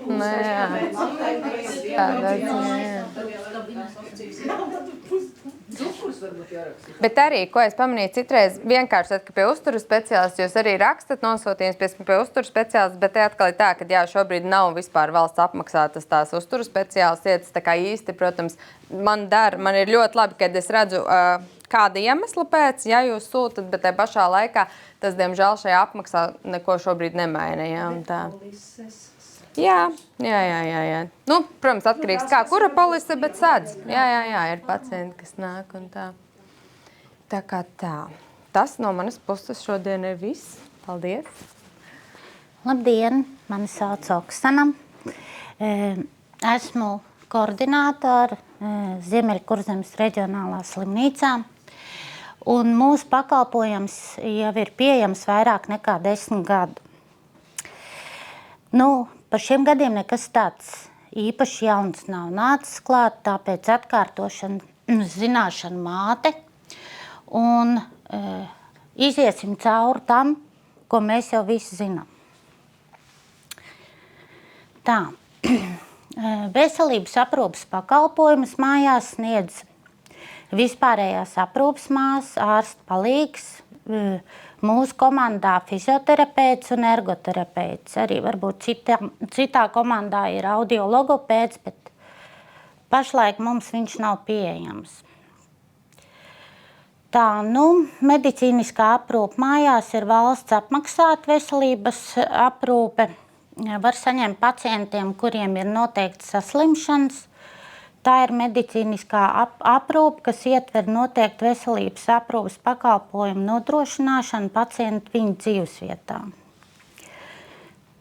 Nē, jā. Tādā ziņā. Cukurs varbūt jāraksta. Bet arī, ko es pamanīju citreiz, vienkārši, ka pie uzturu speciālists jūs arī rakstat nosūtījums pie uzturu speciālists, bet te atkal ir tā, ka jā, šobrīd nav vispār valsts apmaksātas tās uzturu speciālists lietas, tā kā īsti, protams, man ir ļoti labi, kad es redzu, kāda iemesla pēc, ja jūs sūtat, bet te pašā laikā tas, diemžēl, šajā apmaksā neko šobrīd nemaina, jā, un tā. Jā. Nu, protams, atkarīgs kā kura polise, bet sadz. Jā, ir pacienti, kas nāk un tā. Tā kā tā. Tas no manas puses šodien ir viss. Paldies. Labdien, mani sauc Oksana. Esmu koordinātori Ziemeļkurzemes reģionālā slimnīcā. Un mūsu pakalpojums jau ir pieejams vairāk nekā 10 gadu. Nu, par šiem gadiem nekas tāds īpaši jauns nav nācis klāt, tāpēc atkārtošana zināšana māte. Un iziesim cauri tam, ko mēs jau visi zinām. Tā, veselības aprūpes pakalpojumus mājās sniedz vispārējās aprūpes māsas, ārsta palīgs, mūsu komandā fizioterapeits un ergoterapeits. Arī varbūt citā komandā ir audiologopēds, bet pašlaik mums viņš nav pieejams. Tā, medicīniskā aprūpe mājās ir valsts apmaksāta veselības aprūpe. Var saņemt pacientiem, kuriem ir noteikts saslimšanas. Tā ir medicīniskā aprūpe, kas ietver noteikti veselības aprūpes pakalpojumu nodrošināšanu pacientu viņa dzīvesvietā.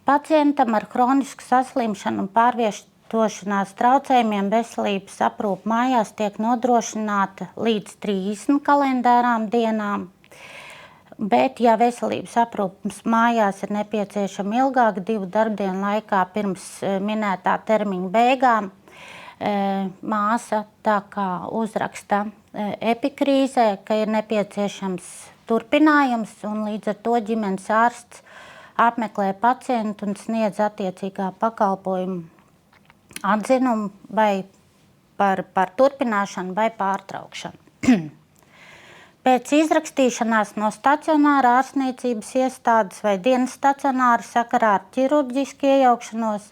Pacientam ar hronisku saslimšanu un pārvietošanās traucējumiem veselības aprūpe mājās tiek nodrošināta līdz 30 kalendārām dienām. Bet, ja veselības aprūpes mājās ir nepieciešama ilgāk 2 darbdienu laikā pirms minētā termiņa beigām, māsa tā kā uzraksta epikrīzē, ka ir nepieciešams turpinājums, un līdz ar to ģimenes ārsts apmeklē pacientu un sniedz attiecīgā pakalpojumu atzinumu vai par turpināšanu vai pārtraukšanu. Pēc izrakstīšanās no stacionāra ārstniecības iestādes vai dienas stacionāra sakarā ar ķirurģisku iejaukšanos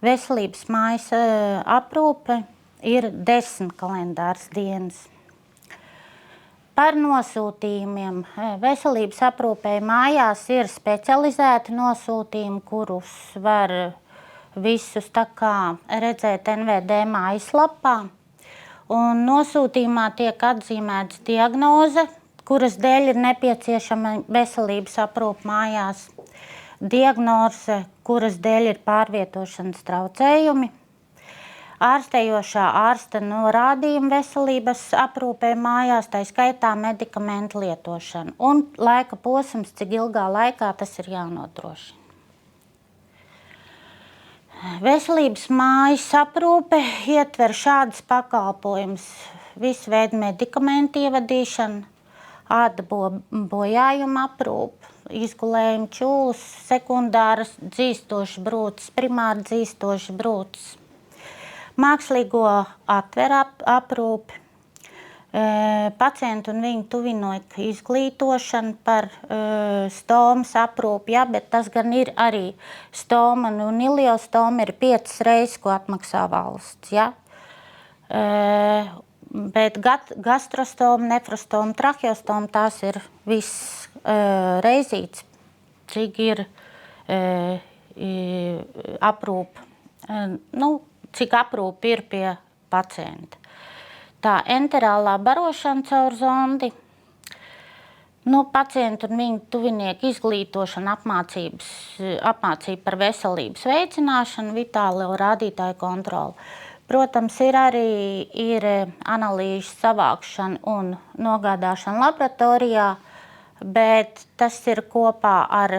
veselības mājas aprūpe ir 10 kalendāras dienas. Par nosūtījumiem. Veselības aprūpē mājās ir specializēti nosūtījumi, kurus var visus tā kā redzēt NVD mājaslapā. Un nosūtījumā tiek atzīmēts diagnoze, kuras dēļ ir nepieciešama veselības aprūpe mājās. Diagnoze, kuras dēļ ir pārvietošanas traucējumi, ārstējošā ārsta norādījumi veselības aprūpē mājās, tā skaitā medikamentu lietošana un laika posms, cik ilgā laikā tas ir jānodrošina. Veselības mājas aprūpe ietver šādas pakalpojumus: visu veidu medikamentu ievadīšana, āda bojājuma aprūpe, izgulējuma čūlas, sekundāras dzīstošas brūces, primāri dzīstošas brūces, mākslīgo atveru aprūpi, pacientu un viņu tuvinieku izglītošana par stomas aprūpi, ja, bet tas gan ir arī stoma un iliostoma ir 5 reizes, ko atmaksā valsts. Ja. Bet gastrostoma, nefrostoma, tracheostoma, tās ir viss reizīts, cik ir aprūpe, cik aprūpe ir pie pacienta. Tā enterālā barošana caur zondi, pacientu un viņu tuvinieku izglītošana, apmācība par veselības veicināšanu, vitālo rādītāju kontroli. Protams, ir arī analīžu savākšana un nogādāšana laboratorijā, bet tas ir kopā ar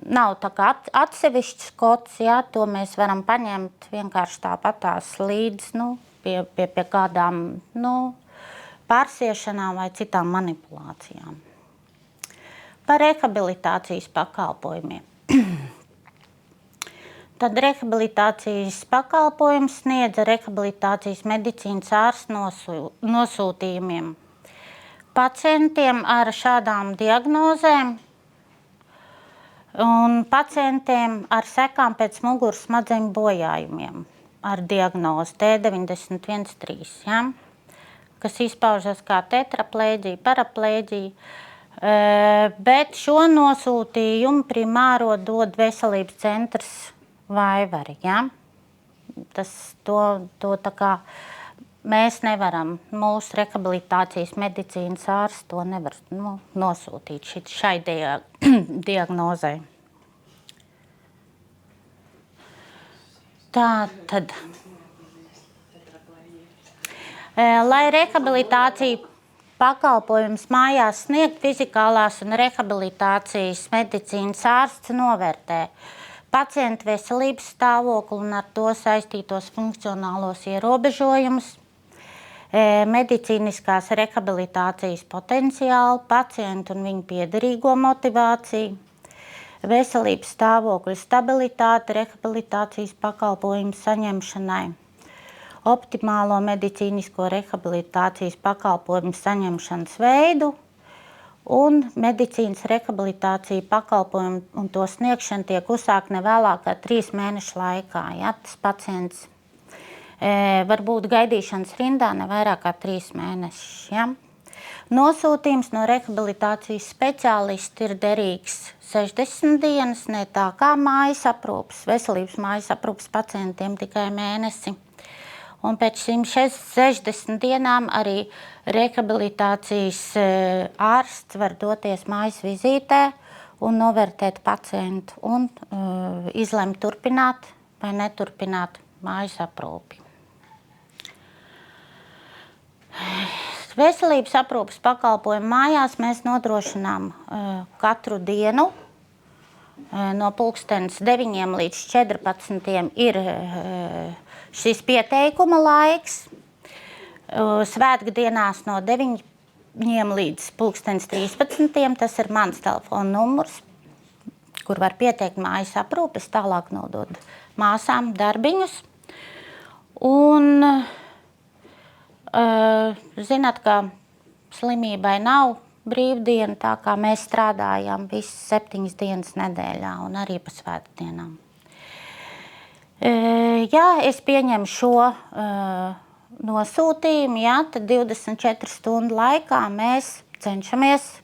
nav tā kā atsevišķs kods, ja, to mēs varam paņemt vienkārši tāpatās līdz, pie kādām, pārsiešanām vai citām manipulācijām. Par rehabilitācijas pakalpojumiem. Tad rehabilitācijas pakalpojums sniedza rehabilitācijas medicīnas ārsta nosūtījumiem pacientiem ar šādām diagnozēm un pacientiem ar sekām pēc muguras smadzeņu bojājumiem ar diagnozi T91-3, ja, kas izpaužas kā tetraplēģija, paraplēģija, bet šo nosūtījumu primāro dod veselības centrs Vaivari. Ja. To tā kā mēs nevaram, mūsu rehabilitācijas medicīnas ārsts to nevar nosūtīt šai diagnozei. Tā tad, lai rehabilitācija pakalpojums mājās sniegt, fizikālās un rehabilitācijas medicīnas ārsts novērtē pacienta veselības stāvokli un ar to saistītos funkcionālos ierobežojumus, medicīniskās rehabilitācijas potenciālu, pacientu un viņu piederīgo motivāciju, veselības stāvokļa stabilitāte rehabilitācijas pakalpojumu saņemšanai, optimālo medicīnisko rehabilitācijas pakalpojumu saņemšanas veidu un medicīnas rehabilitācija pakalpojumu un to sniegšana tiek uzsākt ne vēlāk kā 3 mēnešu laikā. Ja? Tas pacients var būt gaidīšanas rindā ne vairāk kā 3 mēnešus. Ja? Nosūtījums no rehabilitācijas speciālista ir derīgs 60 dienas, ne tā kā mājas aprūpes, veselības mājas aprūpes pacientiem tikai mēnesi. Un pēc 160 dienām arī rehabilitācijas ārsts var doties mājas vizītē un novērtēt pacientu un izlemt turpināt vai neturpināt mājas aprūpi. Veselības aprūpes pakalpojumu mājās mēs nodrošinām katru dienu. No pulkstenes 9 līdz 14 ir šis pieteikuma laiks. Svētdienās no 9 līdz pulkstenes 13. Tas ir mans telefona numurs, kur var pieteikt mājas aprūpes, tālāk nodot māsām darbiņus. Un zināt, ka slimībai nav brīvdiena, tā kā mēs strādājam visas 7 dienas nedēļā un arī pa svētdienām. Ja es pieņemu šo nosūtījumu, ja, tad 24 stundu laikā mēs cenšamies,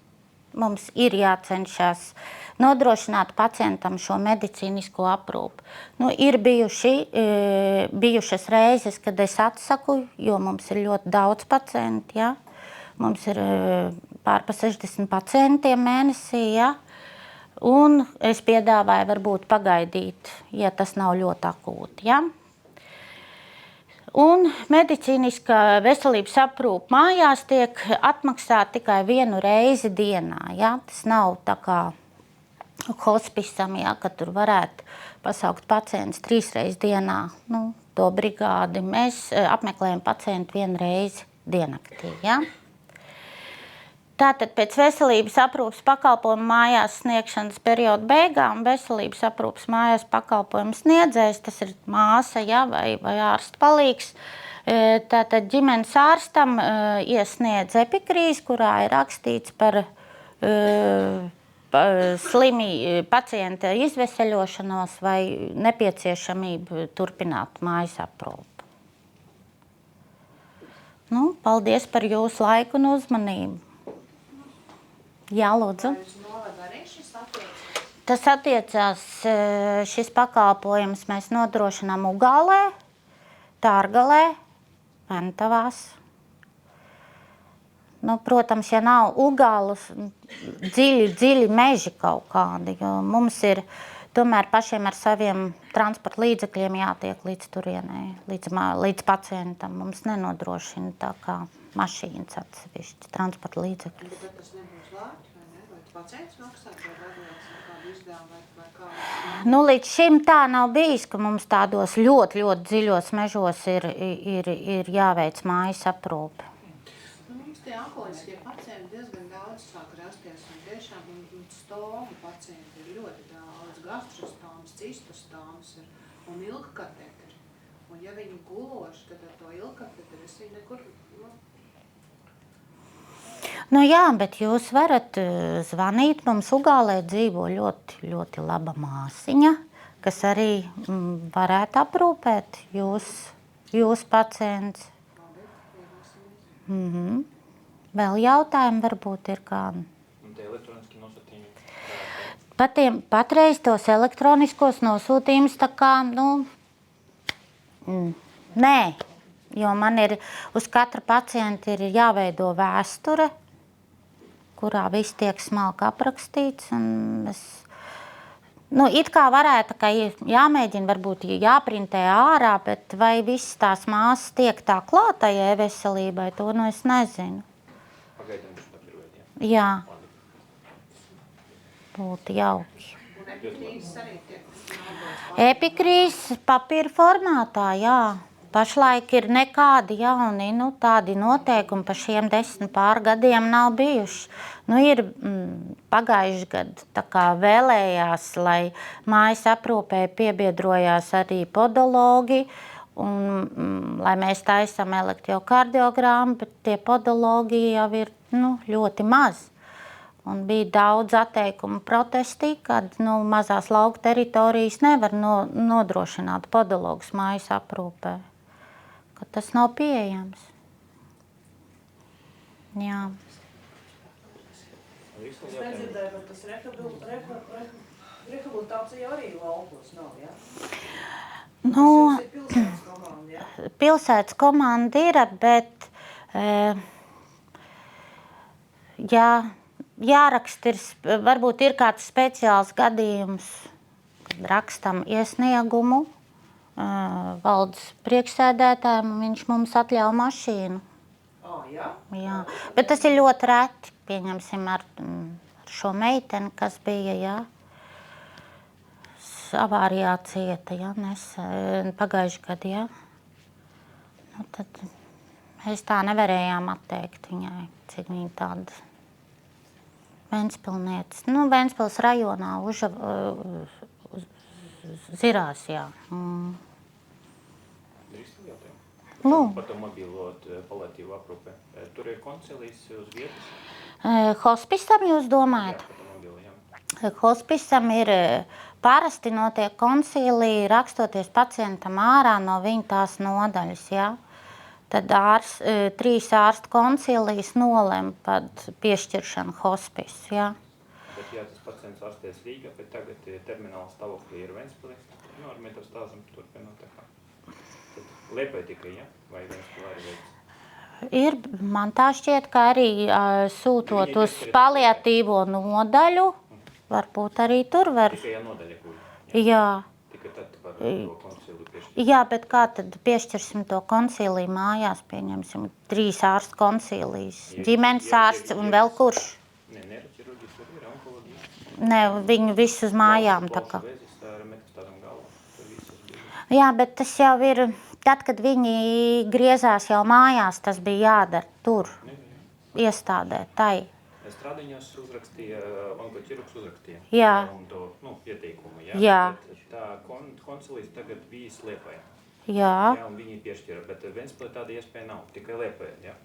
mums ir jācenšas nodrošināt pacientam šo medicīnisko aprūpi. Nu, ir bijušas reizes, kad es atsaku, jo mums ir ļoti daudz pacienti. Ja? Mums ir pār pa 60 pacientiem mēnesī. Ja? Un es piedāvāju varbūt pagaidīt, ja tas nav ļoti akūti. Ja? Un medicīniskā veselības aprūpe mājās tiek atmaksāta tikai 1 reizi dienā. Ja? Tas nav tā kā hospisam, ja, ka tur varētu pasaukt pacients 3 reizes dienā. Nu, to brigādi mēs apmeklējam pacientu 1 reizi diennaktī. Ja? Tātad pēc veselības aprūpes pakalpojumu mājās sniegšanas perioda beigām veselības aprūpes mājās pakalpojumu sniedzējs, tas ir māsa, ja, vai ārsta palīgs. Tātad ģimenes ārstam iesniedz epikrīzi, kurā ir rakstīts par pacienta izveseļošanos vai nepieciešamību turpināt mājas aprūpi. Nu, paldies par jūsu laiku un uzmanību. Jā, lūdzu. Tas attiecās, šis pakalpojums mēs nodrošinām Ugālē, Tārgalē, Ventavās. Nu, protams, ja nav Ugālus, dziļi meži kaut kādi, jo mums ir tomēr pašiem ar saviem transporta līdzekļiem jātiek līdz turienei, līdz pacientam. Mums nenodrošina tā kā mašīnas atsevišķi transporta līdzekļus. Bet tas nebūs lēti, vai ne? Vai pacients maksā, vai radījās kādu izdevumu, vai kā? Nu, līdz šim tā nav bijis, ka mums tādos ļoti dziļos mežos ir jāveic mājas aprūpe. Tie onkoloģiskie pacienti diezgan daudz sāk rasties, un tiešām stomu pacienti ir ļoti daudz, gastrostomas, cistostomas un ilgkateteri. Un ja viņi guloši, tad ar to ilgkateteri es viņu nekur... Nu jā, bet jūs varat zvanīt, mums Ugālē dzīvo ļoti laba māsiņa, kas arī varētu aprūpēt jūs pacients. Vēl jautājumi varbūt ir kādi? Un tie elektroniski nosūtījumi? Patreiz tos elektroniskos nosūtījumus tā kā, nē, jo man ir uz katra pacienta ir jāveido vēsture, kurā viss tiek smalki aprakstīts. Un it kā varētu, ka jāmēģina varbūt jāprintē ārā, bet vai viss tās māsas tiek tā klātai e-veselībai, to es nezinu. Pagaidām uz papīrveidiem. Jā. Būtu jauki. Un epikrīzes arī tiek? Epikrīzes papīra formātā, jā. Pašlaik ir nekādi jauni, tādi noteikumi par šiem 10 pārgadiem nav bijuši. Ir pagājuši gadu tā kā vēlējās, lai mājas aprūpē piebiedrojās arī podologi, un lai mēs taisam elektrokardiogrammu, bet tie podologi jau ir ļoti maz. Un bija daudz atteikumu protestī, kad mazās lauku teritorijas nevar nodrošināt podologus mājas aprūpē, ka tas nav pieejams. Jā. Es nedzirdēju, bet tas rehabilitācija arī laukos nav, jā? Tas ir pilsētas komanda, jā? Pilsētas komanda ir, bet jāraksta varbūt ir kāds speciāls gadījums, kad rakstam iesniegumu valdes priekšsēdētājiem, un viņš mums atļauj mašīnu. Jā. Bet tas ir ļoti reti, pieņemsim ar šo meiteni, kas bija, avārijā cieta, pagājuši gadu, tad mēs tā nevarējām atteikt viņai, cik viņa tāda Ventspilnietis. Ventspils rajonā Zirās, jā. Par to mobilo paliatīvu aprūpi. Tur ir konsilijas uz vietas? Hospisam jūs domājat? Jā, par to mobilo, jā. Hospisam ir parasti notiek konsilija, rakstoties pacientam ārā no viņa tās nodaļas, jā. Tad 3 ārstu konsilijas nolem par piešķiršanu hospisu, jā. Bet ja tas pacients ārsties Rīgā, bet tagad termināla stāvoklī ir Ventspilī, ar metastāzam turpinot tā kā. Tad Liepāja tikai, ja? Vai Ventspilī arī veids? Man tā šķiet, ka arī sūtot uz paliatīvo nodaļu, varbūt arī tur var. Tikai nodaļa, kur? Jā. Tikai tad var to konsiliju piešķirt. Jā, bet kā tad piešķirsim to konsiliju mājās, pieņemsim 3 ārstu konsilijas, ģimenes ārsts un vēl kurš? Ne, neiroķirurģija tur ir, onkoloģija. Ne, viņu visu uz mājām tā kā. Jā, bet tas jau ir, tad, kad viņi griezās jau mājās, tas bija jādara tur, iestādē, tai. Strādiņos uzrakstīja, onkoķirurgs uzrakstīja. Jā. Un to, ieteikumu, jā. Jā. Bet tā konsilijas tagad bija Liepājā. Jā. Jā, un viņi piešķira, bet Ventspilī tāda iespēja nav, tikai Liepājā, jā.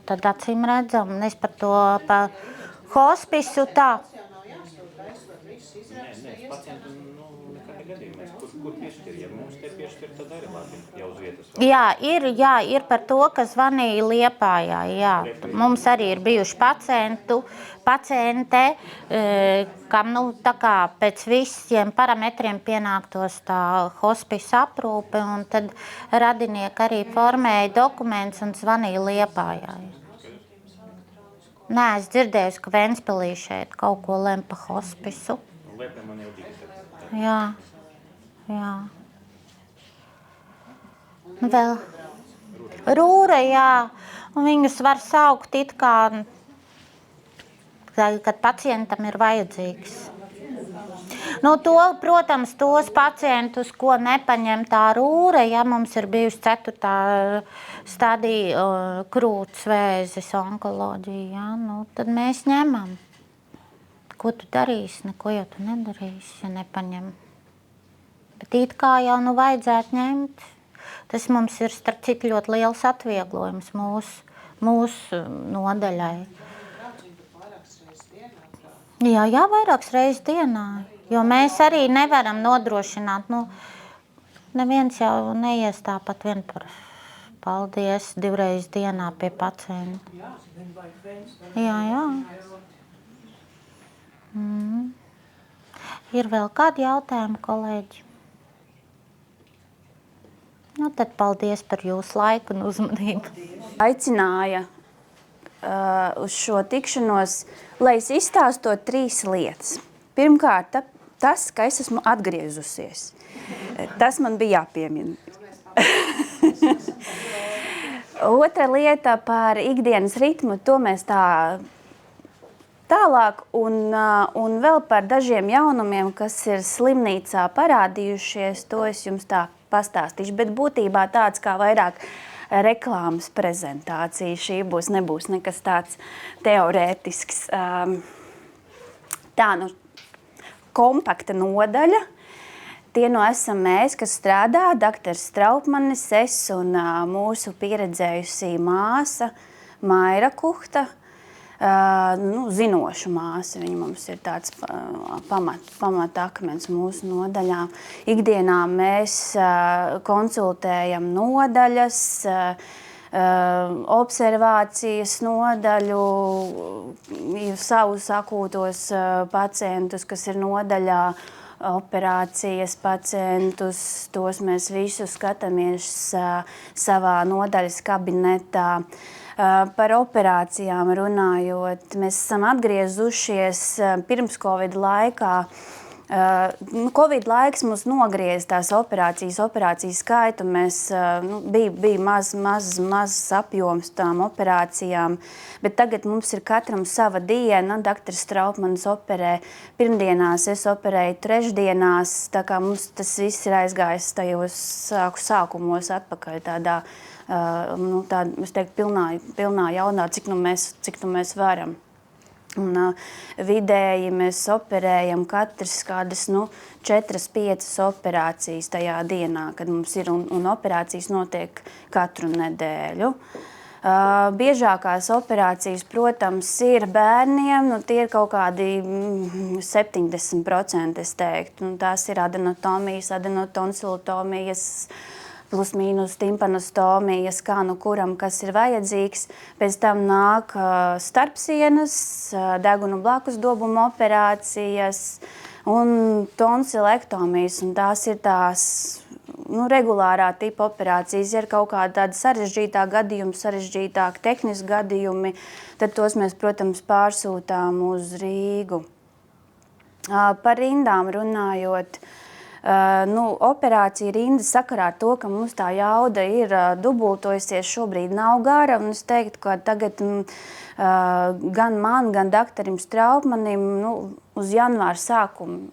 Tad acīm redzam, es par to, pa hospisu tā. Nē, pacientu, nekādi gadījumi, kur piešķir, ja mums te piešķir, tad arī labi, jau uz vietas. Jā, ir par to, ka zvanīja Liepājā, jā. Mums arī ir bijuši paciente, kam, tā kā pēc visiem parametriem pienāktos tā hospisa aprūpe, un tad radinieki arī formēja dokumentus un zvanīja Liepājā. Nē, es dzirdēju, ka Ventspilī šeit kaut ko lem pa hospisu. Liepājā man jau bija. Jā. Vēl Rūra, jā. Un viņus var saukt it kā, kad pacientam ir vajadzīgs. Protams, tos pacientus, ko nepaņem tā Rūra, ja mums ir bijusi 4. stadija krūts vēzis onkoloģija, jā, tad mēs ņemam. Ko tu darīsi? Neko jau tu nedarīsi, ja nepaņem. Bet it kā jau vajadzētu ņemt. Tas mums ir, starp citu, ļoti liels atvieglojums mūsu nodaļai. Jā, vairākas reizes dienā. Jo mēs arī nevaram nodrošināt, neviens jau neies tāpat vien par paldies 2 reizes dienā pie pacienta. Jā. Ir vēl kādi jautājumi, kolēģi? Tad paldies par jūsu laiku un uzmanību. Aicināja uz šo tikšanos, lai es izstāstot 3 lietas. Pirmkārt, tas, ka es esmu atgriezusies. Tas man bija jāpiemina. Otra lieta par ikdienas ritmu, to mēs tālāk, un vēl par dažiem jaunumiem, kas ir slimnīcā parādījušies, to es jums tā pastāstīšu, bet būtībā tāds kā vairāk reklāmas prezentācija. Šī nebūs nekas tāds teorētisks. Tā, kompakta nodaļa. Tie esam mēs, kas strādā, dr. Straupmanis, es un mūsu pieredzējusī māsa Maira Kuhta, zinoša māsa. Viņa mums ir tāds pamatakmens mūsu nodaļā. Ikdienā mēs konsultējam nodaļas, observācijas nodaļu, savus akūtos pacientus, kas ir nodaļā, operācijas pacientus, tos mēs visus skatāmies savā nodaļas kabinetā. Par operācijām runājot, mēs esam atgriezušies pirms Covid laikā. Covid laiks mums nogriez tās operāciju skaitu. Bija mazs apjoms tām operācijām, bet tagad mums ir katram sava diena. Dr. Straupmanis operē pirmdienās, es operēju trešdienās, tā kā mums tas viss ir aizgājis tajos sākumos atpakaļ tādā, es teiktu, pilnā jaunā, cik mēs varam. Un vidēji mēs operējam katrs kādas 4-5 operācijas tajā dienā, kad mums ir, un operācijas notiek katru nedēļu. Biežākās operācijas, protams, ir bērniem, tie ir kaut kādi 70%, es teiktu. Tās ir adenotomijas, adenotonsilotomijas, plus mīnus timpanostomijas, kā kuram kas ir vajadzīgs. Pēc tam nāk starpsienas, degunu blakus dobuma operācijas un tonsilektomijas. Un tās ir tās regulārā tipa operācijas. Ja ir kaut kāda tāda sarežģītā gadījuma, sarežģītāka tehniski gadījumi, tad tos mēs, protams, pārsūtām uz Rīgu. Par rindām runājot, operācija rinda sakarā ar to, ka mums tā jauda ir dubultojusies, šobrīd nav gara, un es teiktu, ka tagad gan man, gan doktorim Straupmanim uz janvāra sākumu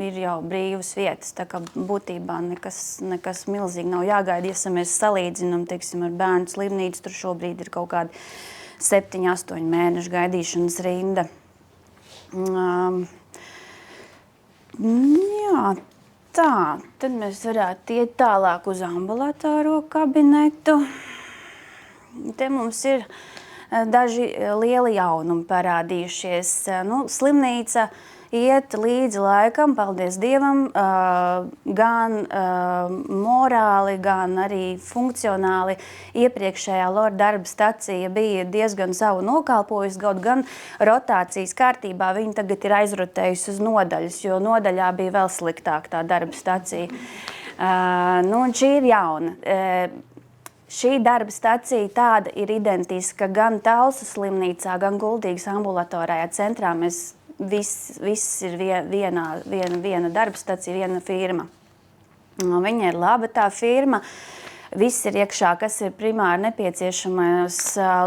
ir jau brīvas vietas, tā kā būtībā nekas milzīgi nav jāgaida. Ja mēs salīdzinām, teiksim, ar bērnu slimnīcu, tur šobrīd ir kaut kādi 7-8 mēnešu gaidīšanas rinda. Jā, tā, tad mēs varētu iet tālāk uz ambulatāro kabinetu. Te mums ir daži lieli jaunumi parādījušies. Slimnīca iet līdzi laikam, paldies Dievam, gan morāli, gan arī funkcionāli. Iepriekšējā LOR darba stacija bija diezgan savu nokalpojusi, kaut gan rotācijas kārtībā viņa tagad ir aizrotējusi uz nodaļas, jo nodaļā bija vēl sliktāk tā darba stacija. Un šī ir jauna. Šī darba stacija tāda ir identiska gan Talsu slimnīcā, gan Kuldīgas ambulatorajā centrā. Viss ir viena darba stacija, viena firma. Viņa ir laba tā firma. Viss ir iekšā, kas ir primāri nepieciešamais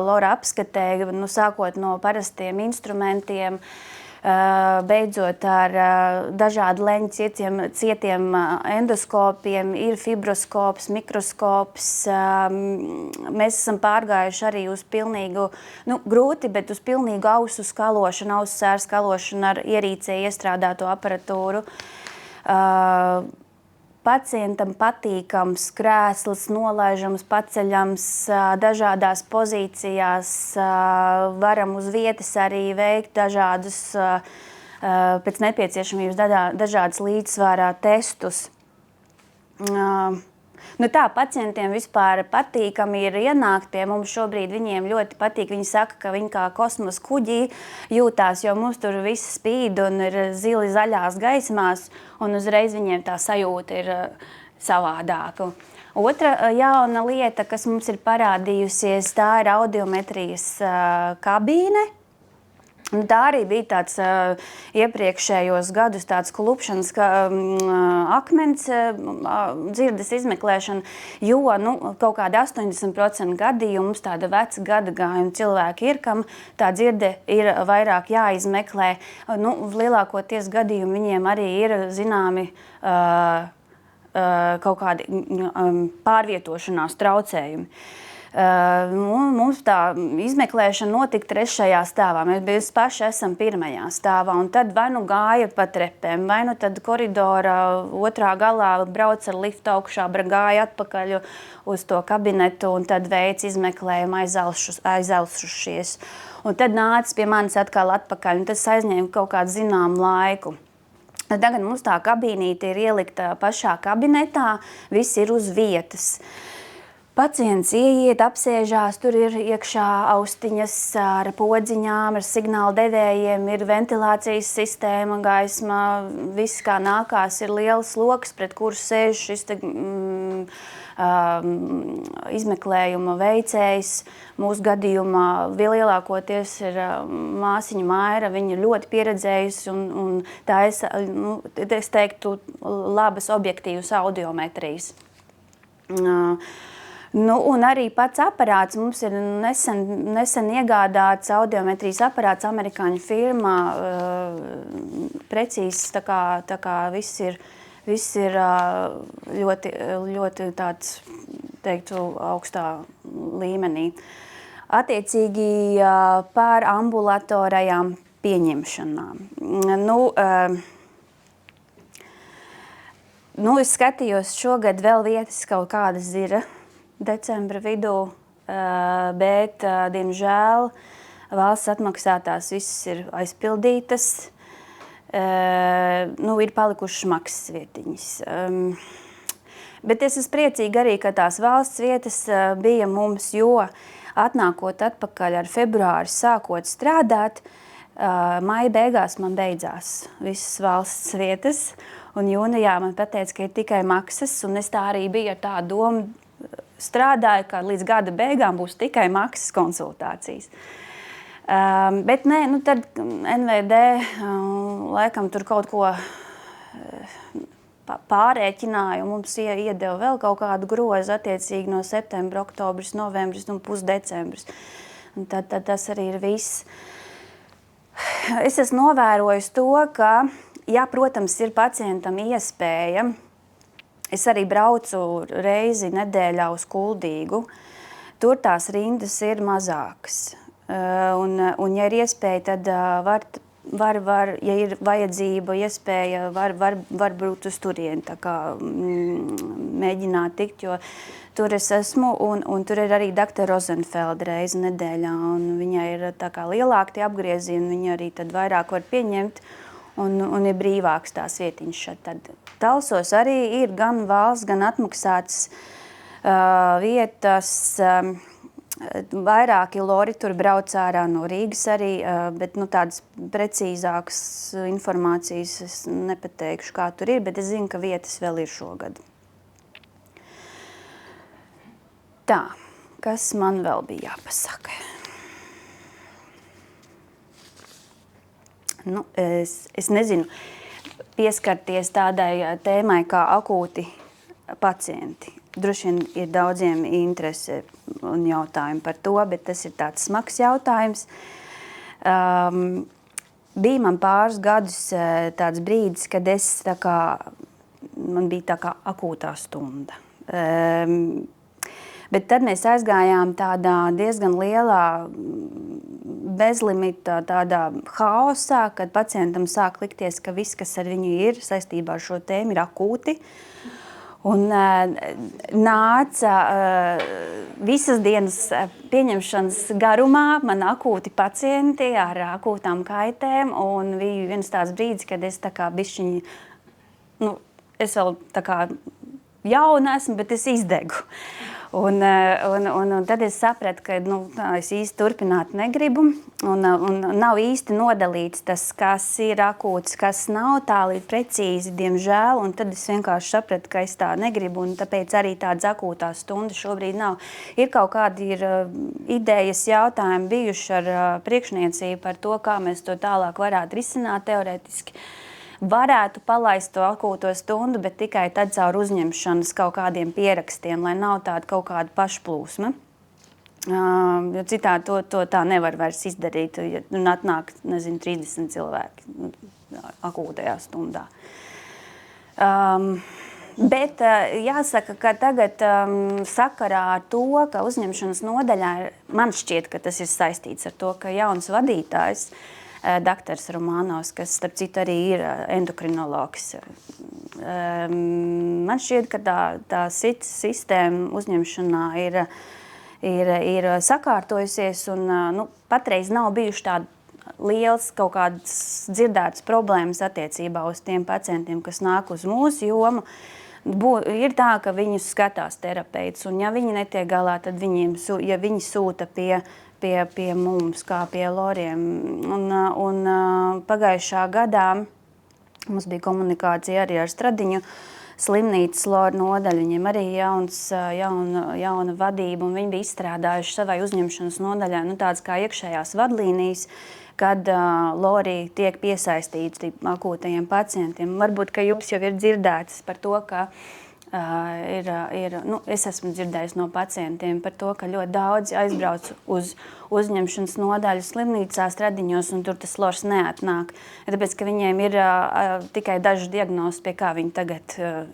LOR apskatē, sākot no parastiem instrumentiem, beidzot ar dažādu leņu cietiem endoskopiem, ir fibroskops, mikroskops. Mēs esam pārgājuši arī uz pilnīgu, grūti, bet uz pilnīgu ausu skalošanu, ausu sēru skalošanu ar ierīcē iestrādāto aparatūru. Pacientam patīkams krēsls, nolaižams, paceļams, dažādās pozīcijās. Varam uz vietas arī veikt dažādus, pēc nepieciešamības, dažādas līdzsvarā testus. Tā, pacientiem vispār patīkami ir ienākt pie mums šobrīd. Viņiem ļoti patīk. Viņi saka, ka viņi kā kosmosa kuģī jūtās, jo mums tur viss spīd un ir zili zaļās gaismās, un uzreiz viņiem tā sajūta ir savādāka. Otra jauna lieta, kas mums ir parādījusies, tā ir audiometrijas kabīne. Tā arī bija tāds iepriekšējos gadus tāds klupšanas akmens dzirdes izmeklēšana, jo kaut kādi 80% gadījumu mums tāda veca gadagājuma cilvēki ir, kam tā dzirde ir vairāk jāizmeklē. Lielākoties gadījumi viņiem arī ir zināmi kaut kādi pārvietošanās traucējumi. Mums tā izmeklēšana notika 3. stāvā. Mēs paši esam 1. stāvā, un tad vai nu gāja pa trepēm, vai nu tad koridora otrā galā brauc ar liftu augšā, gāja atpakaļ uz to kabinetu, un tad veic izmeklējumu aizelsušies. Un tad nāca pie manis atkal atpakaļ, un tas aizņēma kaut kādu zināmu laiku. Tagad mums tā kabīnīte ir ielikta pašā kabinetā, viss ir uz vietas. Pacients ieiet, apsēžās, tur ir iekšā austiņas ar podziņām, ar signālu devējiem, ir ventilācijas sistēma, gaisma, viss kā nākās, ir liels loks, pret kuru sēž šis izmeklējuma veicējs. Mūsu gadījumā lielākoties ir māsiņa Maira, viņa ļoti pieredzējusi un tā es teiktu labas objektīvas audiometrijas. Un arī pats aparāts, mums ir nesen iegādāts audiometrijas aparāts amerikāņu firmā, precīzs, tā kā viss ir ļoti tāds, teiktu, augstā līmenī. Attiecīgi par ambulatorajām pieņemšanām. Es skatījos šogad vēl vietas kaut kādas ir decembra vidū, bet, diemžēl, valsts atmaksātās visas ir aizpildītas, ir palikušas maksas vietiņas. Bet es esmu priecīga arī, ka tās valsts vietas bija mums, jo atnākot atpakaļ ar februāri sākot strādāt, maija beigās man beidzās visas valsts vietas, un jūnijā man pateica, ka ir tikai maksas, un es tā arī biju ar tā domu, strādāju, ka līdz gada beigām būs tikai maksas konsultācijas. Bet nē, tad NVD laikam tur kaut ko pārēķināja, un mums iedeva vēl kaut kādu grozu attiecīgi no septembra, oktobris, novembris un pusdecembris. Un tad tas arī ir viss. Es esmu novērojis to, ka, ja, protams, ir pacientam iespēja, es arī braucu reizi nedēļā uz Kuldīgu. Tur tās rindas ir mazākas. Un ja ir iespēja, tad var, ja ir vajadzība, iespēja, var būt uz turieni, tā kā mēģināt tikt, jo tur es esmu, un tur ir arī Dr. Rozenfeld reizi nedēļā, un viņai ir tā kā lielāk tie apgriezieni, viņa arī tad vairāk var pieņemt, un ir brīvāks tās vietiņas šeit. Tad Talsos arī ir gan valsts, gan atmaksātas vietas, vairāki lori tur brauc ārā no Rīgas arī, bet tādas precīzākas informācijas es nepateikšu, kā tur ir, bet es zinu, ka vietas vēl ir šogad. Tā, kas man vēl bija jāpasaka? Es nezinu, pieskarties tādai tēmai kā akūti pacienti. Droši vien ir daudziem interese un jautājumi par to, bet tas ir tāds smags jautājums. Bija man pāris gadus tāds brīdis, kad man bija tā kā akūtā stunda. Bet tad mēs aizgājām tādā diezgan lielā bezlimita tādā haosā, kad pacientam sāk likties, ka viss, kas ar viņu ir saistībā ar šo tēmu, ir akūti. Un nāca visas dienas pieņemšanas garumā man akūti pacienti ar akūtām kaitēm, un bija viens tāds brīdis, kad es tā kā bišķiņi, es vēl tā kā jauna esmu, bet es izdegu. Un tad es sapratu, ka es īsti turpināt negribu, un nav īsti nodalīts tas, kas ir akūts, kas nav tā līdz precīzi, diemžēl, un tad es vienkārši sapratu, ka es tā negribu, un tāpēc arī tādas akūtās stundas šobrīd nav. Ir kaut kādi idejas jautājumi bijuši ar priekšniecību par to, kā mēs to tālāk varētu risināt teorētiski. Varētu palaist to akūto stundu, bet tikai tad caur uzņemšanas kaut kādiem pierakstiem, lai nav tāda kaut kāda pašplūsma. Jo citādi to tā nevar vairs izdarīt, ja atnāk, 30 cilvēki akūtajā stundā. Bet jāsaka, ka tagad sakarā ar to, ka uzņemšanas nodaļā man šķiet, ka tas ir saistīts ar to, ka jauns vadītājs, doktors Romanovs, kas starp citu arī ir endokrinologs. Man šķiet, ka tā sistēma uzņemšanā ir sakārtojusies un patreiz nav bijuši tādi liels kaut kādas dzirdētas problēmas attiecībā uz tiem pacientiem, kas nāk uz mūsu jomu. Ir tā, ka viņus skatās terapeits, un ja viņi netiek galā, tad ja viņi sūta pie mums, kā pie Loriem. Un pagājušā gadā mums bija komunikācija arī ar Stradiņu slimnīcas Loru nodaļu. Viņiem arī jauna vadība, un viņi bija izstrādājuši savai uzņemšanas nodaļai tādas kā iekšējās vadlīnijas, kad Lori tiek piesaistīti akūtajiem pacientiem. Varbūt, ka jums jau ir dzirdēts par to, ka es esmu dzirdējis no pacientiem par to, ka ļoti daudzi aizbrauc uz uzņemšanas nodaļu slimnīcā Stradiņos, un tur tas Lors neatnāk. Tāpēc, ka viņiem ir tikai dažas diagnozes, pie kā viņi tagad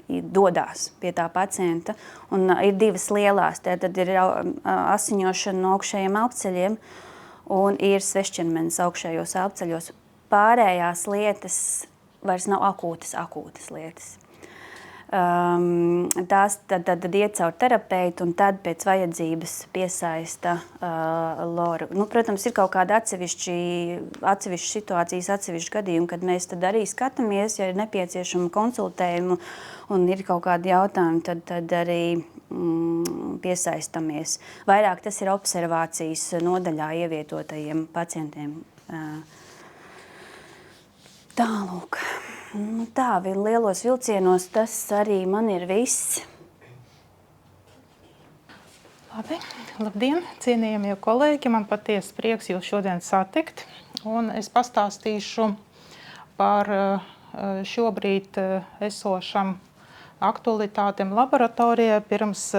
dodās pie tā pacienta. Un ir divas lielās, tad ir asiņošana no augšējiem elpceļiem, un ir svešķermenis augšējos elpceļos. Pārējās lietas vairs nav akūtas lietas. Tās tad iet caur terapeitu un tad pēc vajadzības piesaista Loru. Protams, ir kaut kāda atsevišķa situācijas, atsevišķi gadījumi, kad mēs tad arī skatāmies, ja ir nepieciešama konsultējumu un ir kaut kādi jautājumi, tad arī piesaistamies. Vairāk tas ir observācijas nodaļā ievietotajiem pacientiem. Tālūk. Tā, lielos vilcienos tas arī man ir viss. Labi, labdien, cienījamie kolēģi, man patiesi prieks jūs šodien satikt. Un es pastāstīšu par šobrīd esošam aktualitātēm laboratorijā. Pirms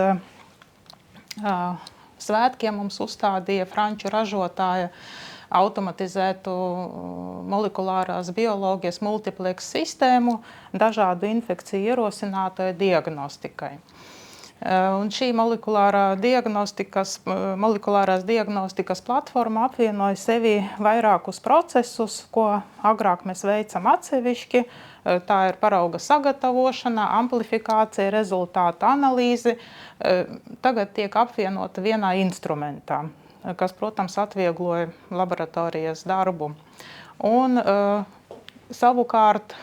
svētkiem mums uzstādīja franču ražotāja automatizētu molekulārās bioloģijas multipleks sistēmu dažādu infekciju ierosinātāju diagnostikai. Un šī molekulārās diagnostikas platforma apvienoja sevi vairākus procesus, ko agrāk mēs veicam atsevišķi. Tā ir parauga sagatavošana, amplifikācija, rezultāta analīze. Tagad tiek apvienota vienā instrumentā, kas, protams, atviegloja laboratorijas darbu. Un savukārt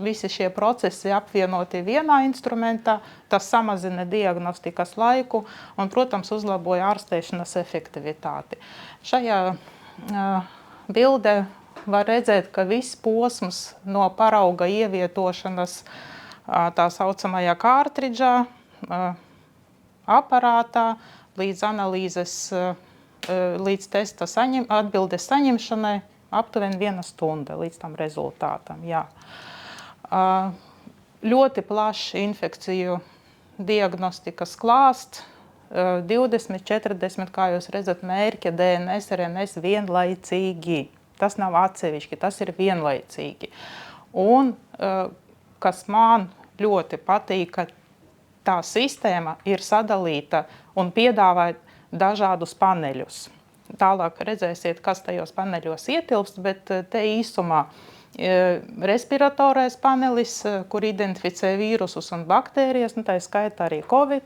visi šie procesi apvienoti vienā instrumentā, tas samazina diagnostikas laiku un, protams, uzlaboja ārstēšanas efektivitāti. Šajā bildē var redzēt, ka viss posms no parauga ievietošanas tā saucamajā kārtridžā, aparātā, līdz analīzes, līdz testa atbildes saņemšanai aptuveni 1 stunda līdz tam rezultātam. Jā. Ļoti plašs infekciju diagnostikas klāsts, 20, 40, kā jūs redzat, mērķa DNS, RNS vienlaicīgi. Tas nav atsevišķi, tas ir vienlaicīgi. Un, kas man ļoti patīk, ka tā sistēma ir sadalīta un piedāvā dažādus paneļus. Tālāk redzēsiet, kas tajos paneļos ietilpst, bet te īsumā respiratorais panelis, kur identificē vīrusus un baktērijas, tā skaitā arī Covid.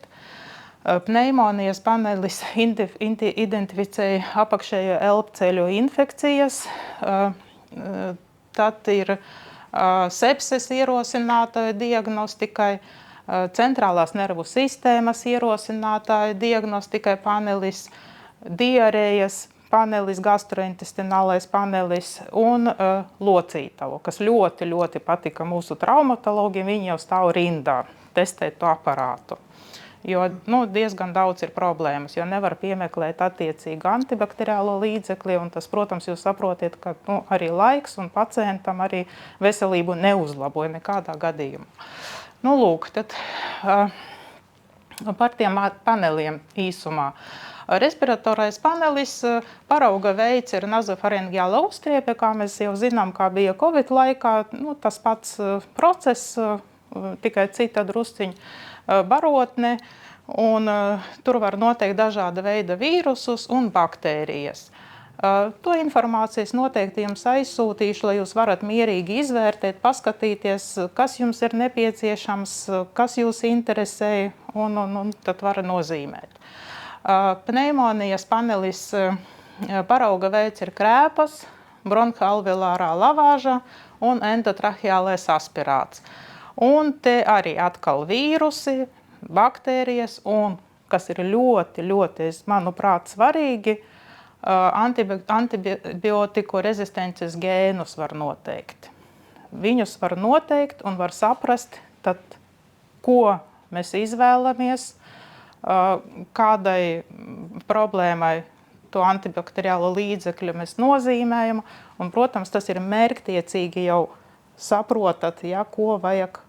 Pneimonijas panelis identificēja apakšējo elpceļu infekcijas. Tad ir sepses ierosinātāju diagnostikai, centrālās nervu sistēmas ierosinātāju diagnostikai panelis, diarējas panelis, gastrointestinālais panelis un locītavu, kas ļoti, ļoti patika mūsu traumatologiem. Viņi jau stāv rindā testēt to aparātu. Jo diezgan daudz ir problēmas, jo nevar piemeklēt attiecīgu antibakteriālo līdzekli, un tas, protams, jūs saprotiet, ka arī laiks un pacientam arī veselību neuzlaboja nekādā gadījumā. Lūk, tad par tiem paneliem īsumā. Respiratorais panelis, parauga veids ir nazofaringiāla uztriepe, kā mēs jau zinām, kā bija Covid laikā. Tas pats process, tikai cita drusciņa barotne, un tur var noteikt dažāda veida vīrusus un baktērijas. To informācijas noteikti jums aizsūtīšu, lai jūs varat mierīgi izvērtēt, paskatīties, kas jums ir nepieciešams, kas jūs interesē, un tad var nozīmēt. Pneimonijas panelis parauga veids ir krēpas, bronhoalveolārā lavāža un endotraheālais aspirāts. Un te arī atkal vīrusi, baktērijas un, kas ir ļoti, manuprāt, svarīgi, antibiotiku rezistences gēnus var noteikt. Viņus var noteikt un var saprast, tad, ko mēs izvēlamies, kādai problēmai to antibakteriālo līdzekļu mēs nozīmējam. Un, protams, tas ir mērķtiecīgi jau saprotat, ko vajag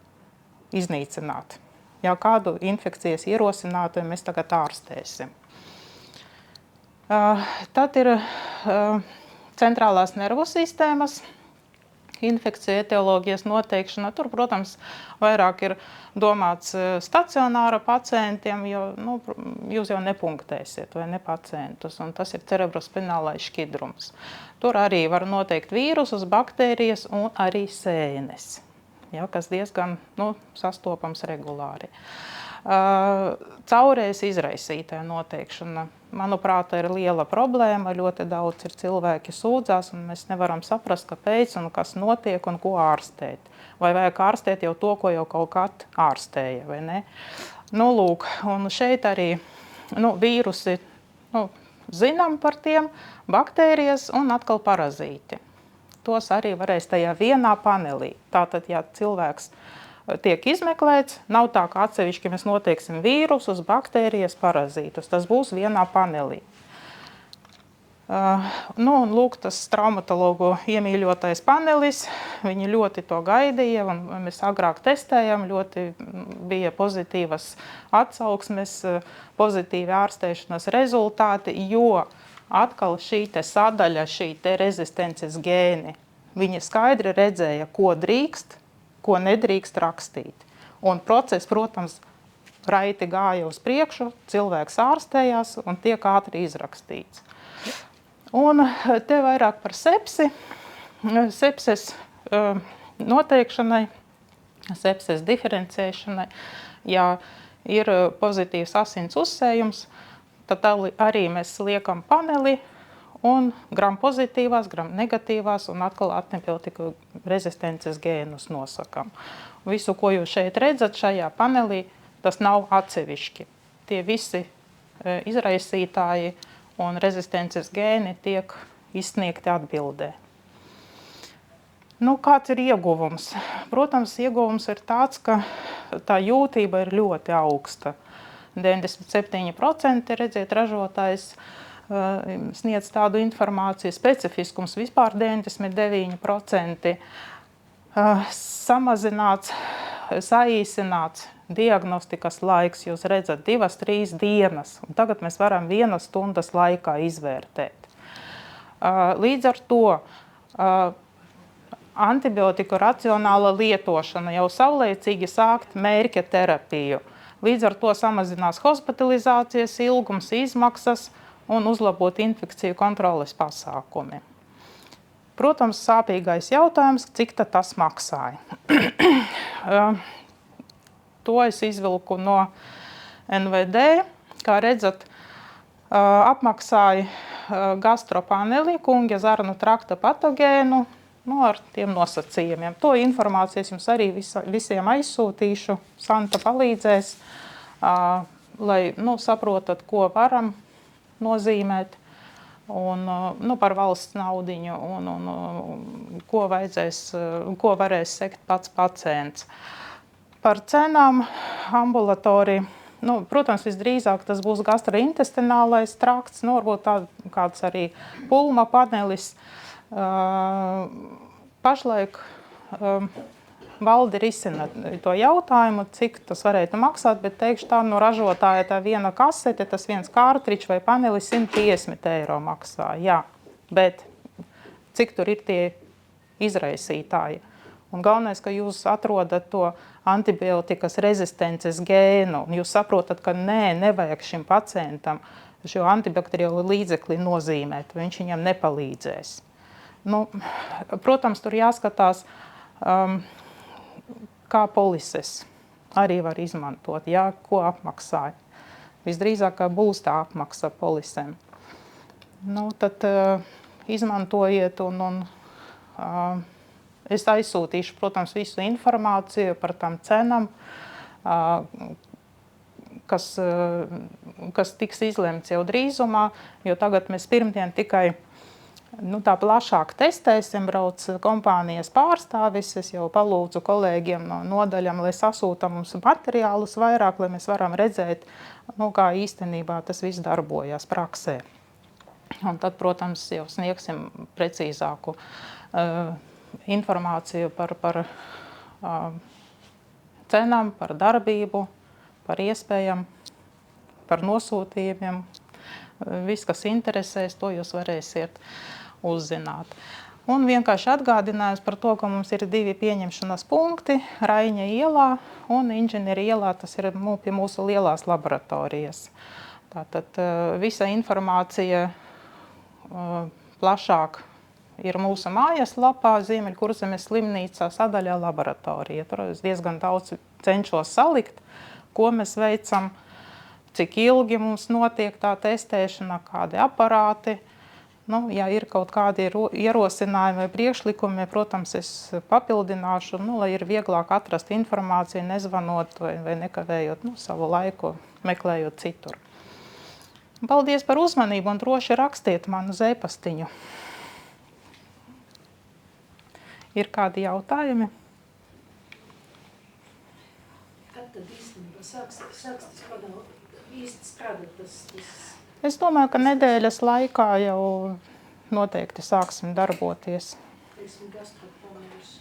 iznīcināt. Kādu infekcijas ierosinātāju mēs tagad ārstēsim. Tad ir centrālās nervu sistēmas infekciju etioloģijas noteikšana. Tur, protams, vairāk ir domāts stacionāra pacientiem, jo jūs jau nepunktēsiet vai ne pacientus, un tas ir cerebrospinālais šķidrums. Tur arī var noteikt vīrusus, baktērijas un arī sēnes, kas diezgan sastopams regulāri. Caurējas izraisītāja noteikšana, manuprāt, ir liela problēma. Ļoti daudz ir cilvēki sūdzās, un mēs nevaram saprast, kāpēc un kas notiek un ko ārstēt. Vai vajag ārstēt jau to, ko jau kaut kad ārstēja, vai ne? Lūk, un šeit arī vīrusi, zinām par tiem, baktērijas un atkal parazīti. Tos arī varēs tajā vienā panelī. Tātad, ja cilvēks tiek izmeklēts, nav tā, ka atsevišķi mēs noteiksim vīrusus, baktērijas, parazītus. Tas būs vienā panelī. Lūk, tas traumatologu iemīļotais panelis. Viņi ļoti to gaidīja, un mēs agrāk testējam, ļoti bija pozitīvas atsauksmes, pozitīvi ārstēšanas rezultāti, jo atkal šī te sadaļa, šī te rezistences gēni, viņi skaidri redzēja, ko drīkst, ko nedrīkst rakstīt. Un process, protams, raiti gāja uz priekšu, cilvēks ārstējās un tiek ātri izrakstīts. Un te vairāk par sepsi, sepses noteikšanai, sepses diferencēšanai. Ja ir pozitīvs asins uzsējums, tad arī mēs liekam paneli un gram pozitīvās, gram negatīvās un atkal antibiotiku rezistences gēnus nosakam. Visu, ko jūs šeit redzat šajā panelī, tas nav atsevišķi. Tie visi izraisītāji un rezistences gēni tiek izsniegti atbildē. Kāds ir ieguvums? Protams, ieguvums ir tāds, ka tā jūtība ir ļoti augsta. 97% redziet, ražotājs sniedz tādu informāciju, specifiskums vispār 99%, samazināts, saīsināts diagnostikas laiks, jūs redzat 2-3 dienas, un tagad mēs varam 1 stundas laikā izvērtēt. Līdz ar to antibiotiku racionāla lietošana, jau saulēcīgi sākt mērķa terapiju. Līdz ar to samazinās hospitalizācijas ilgums, izmaksas un uzlabot infekciju kontroles pasākumi. Protams, sāpīgais jautājums, cik tad tas maksāja. To es izvilku no NVD. Kā redzat, apmaksāja gastropaneli, Kungja zarnu trakta patogēnu, ar tiem nosacījumiem. To informācijas jums arī visiem aizsūtīšu. Santa palīdzēs, lai saprotat, ko varam nozīmēt un par valsts naudiņu un ko varēs sekt pats pacients. Par cenām ambulatorija, protams, visdrīzāk tas būs gastrointestinālais trakts, varbūt kāds arī pulma panelis. Pašlaik valde risina to jautājumu, cik tas varētu maksāt, bet teikšu tā, no ražotāja tā viena kasete, tas viens kārtričs vai panelis 150 eiro maksā. Jā, bet cik tur ir tie izraisītāji? Un galvenais, ka jūs atrodat to antibiotikas rezistences gēnu, un jūs saprotat, ka nevajag šim pacientam šo antibakteriālo līdzekli nozīmēt, viņš viņam nepalīdzēs. Nu, protams, tur jāskatās, kā polises arī var izmantot, jā, ko apmaksāja. Visdrīzāk, ka būs tā apmaksa polisēm. Nu, tad izmantojiet un es aizsūtīšu, protams, visu informāciju par tām cenām, kas tiks izlemts jau drīzumā, jo tagad mēs pirmdien tikai tā plašāk testēsim, brauc kompānijas pārstāvis, es jau palūdzu kolēģiem no nodaļām, lai sasūta mums materiālus vairāk, lai mēs varam redzēt, kā īstenībā tas viss darbojas praksē. Un tad, protams, jau sniegsim precīzāku informāciju par cenām, par darbību, par iespējām, par nosūtījumiem. Viss, kas interesēs, to jūs varēsiet uzzināt. Un vienkārši atgādinājums par to, ka mums ir 2 pieņemšanas punkti Raiņa ielā un Inženieri ielā, tas ir pie mūsu lielās laboratorijas. Tātad visa informācija plašāk ir mūsu mājaslapā, Ziemeļkurzemes slimnīcā sadaļā laboratorija. Tur es diezgan daudz cenšos salikt, ko mēs veicam, cik ilgi mums notiek tā testēšana, kādi aparāti. Nu, ja ir kaut kādi ierosinājumi vai priekšlikumi, protams, es papildināšu, lai ir vieglāk atrast informāciju, nezvanot vai nekavējot savu laiku, meklējot citur. Paldies par uzmanību un droši rakstiet man uz e-pastiņu. Ir kādi jautājumi? Kad tad īstenībā sāks tas īsti strādāt tas? Es domāju, ka nedēļas laikā jau noteikti sāksim darboties. Teiksim, gastropanelis.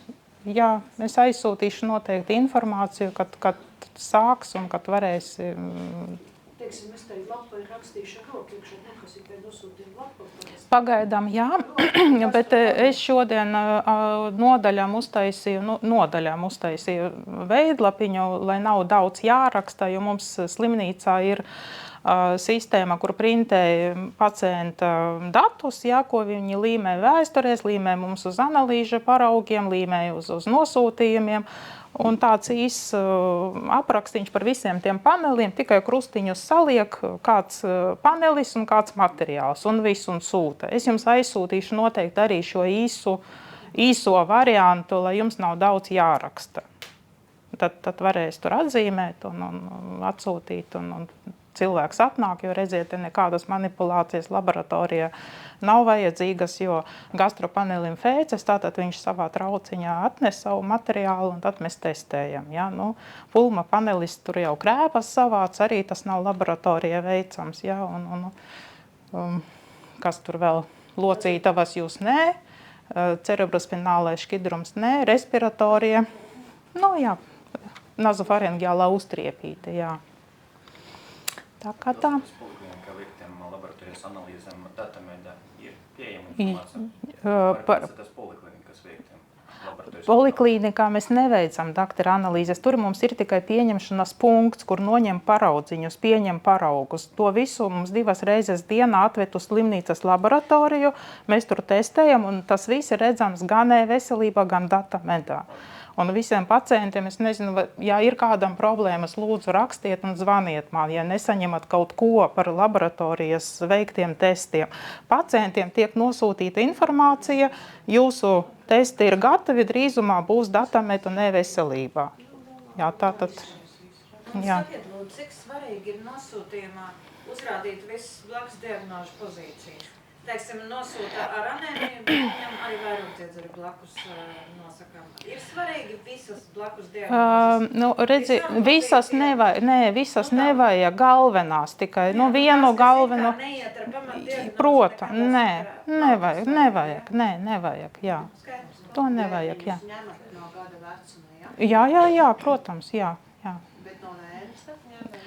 Jā, es aizsūtīšu noteikti informāciju, kad sāks un kad varēs. Teiksim, es tevi lapai rakstīšu ar roku, iekšā nekas ir tevi nosūtīju lapu. Pagaidām, jā, bet es šodien nodaļām uztaisīju veidlapiņu, lai nav daudz jāraksta, jo mums slimnīcā ir sistēma, kur printē pacienta datus, ko viņi līmē vēsturēs, līmē mums uz analīžu paraugiem, līmē uz nosūtījumiem. Un tāds īsts aprakstīņš par visiem tiem paneliem, tikai krustiņus saliek kāds panelis un kāds materiāls un viss un sūta. Es jums aizsūtīšu noteikti arī šo īso variantu, lai jums nav daudz jāraksta. Tad varēs tur atzīmēt un atsūtīt un cilvēks atnāk, jo redziet, nekādas manipulācijas laboratorijā nav vajadzīgas, jo gastropanelim fēces, tātad viņš savā trauciņā atnes savu materiālu un tad mēs testējam. Ja? Pulma panelis tur jau krēpas savāc, arī tas nav laboratorijā veicams. Ja? Kas tur vēl? Locītavas jūs nē, cerebrospinālais šķidrums nē, respiratorija, nazofarengiālā uztriepīte, jā. Tā kā tā. Kā veiktiem laboratorijas analīzēm datamēdā ir pieejama informācija? Par tas poliklīnikas veiktiem laboratorijas? Poliklīnikā mēs neveicam dakteru analīzes. Tur mums ir tikai pieņemšanas punkts, kur noņem paraudziņus, pieņem paraugus. To visu mums 2 reizes dienā atved uz slimnīcas laboratoriju. Mēs tur testējam un tas viss ir redzams gan e-veselībā, gan datamedā. Un visiem pacientiem, es nezinu, ja ir kādam problēmas, lūdzu rakstiet un zvaniet man, ja nesaņemat kaut ko par laboratorijas veiktiem testiem. Pacientiem tiek nosūtīta informācija, jūsu testi ir gatavi, drīzumā būs datamet un e-veselībā. Jā, tātad. Jā. Sakiet, lūdzu, cik svarīgi ir nosūtījumā uzrādīt visas blakus diagnožu pozīcijas? Teiksim, nosūta ar anēmiju, bet viņam arī vairumdziedzeri blakus nosakām. Ir svarīgi visas blakus diagnozes? Redzi, visas nevajag, galvenās tikai, vienu galveno. Neiet ar pamatdiagnozi? Protams, nevajag, jā. To nevajag, jā. Jūs ņemat no gada vecuma, jā? Jā, protams, jā. Bet no mēneša ņemat?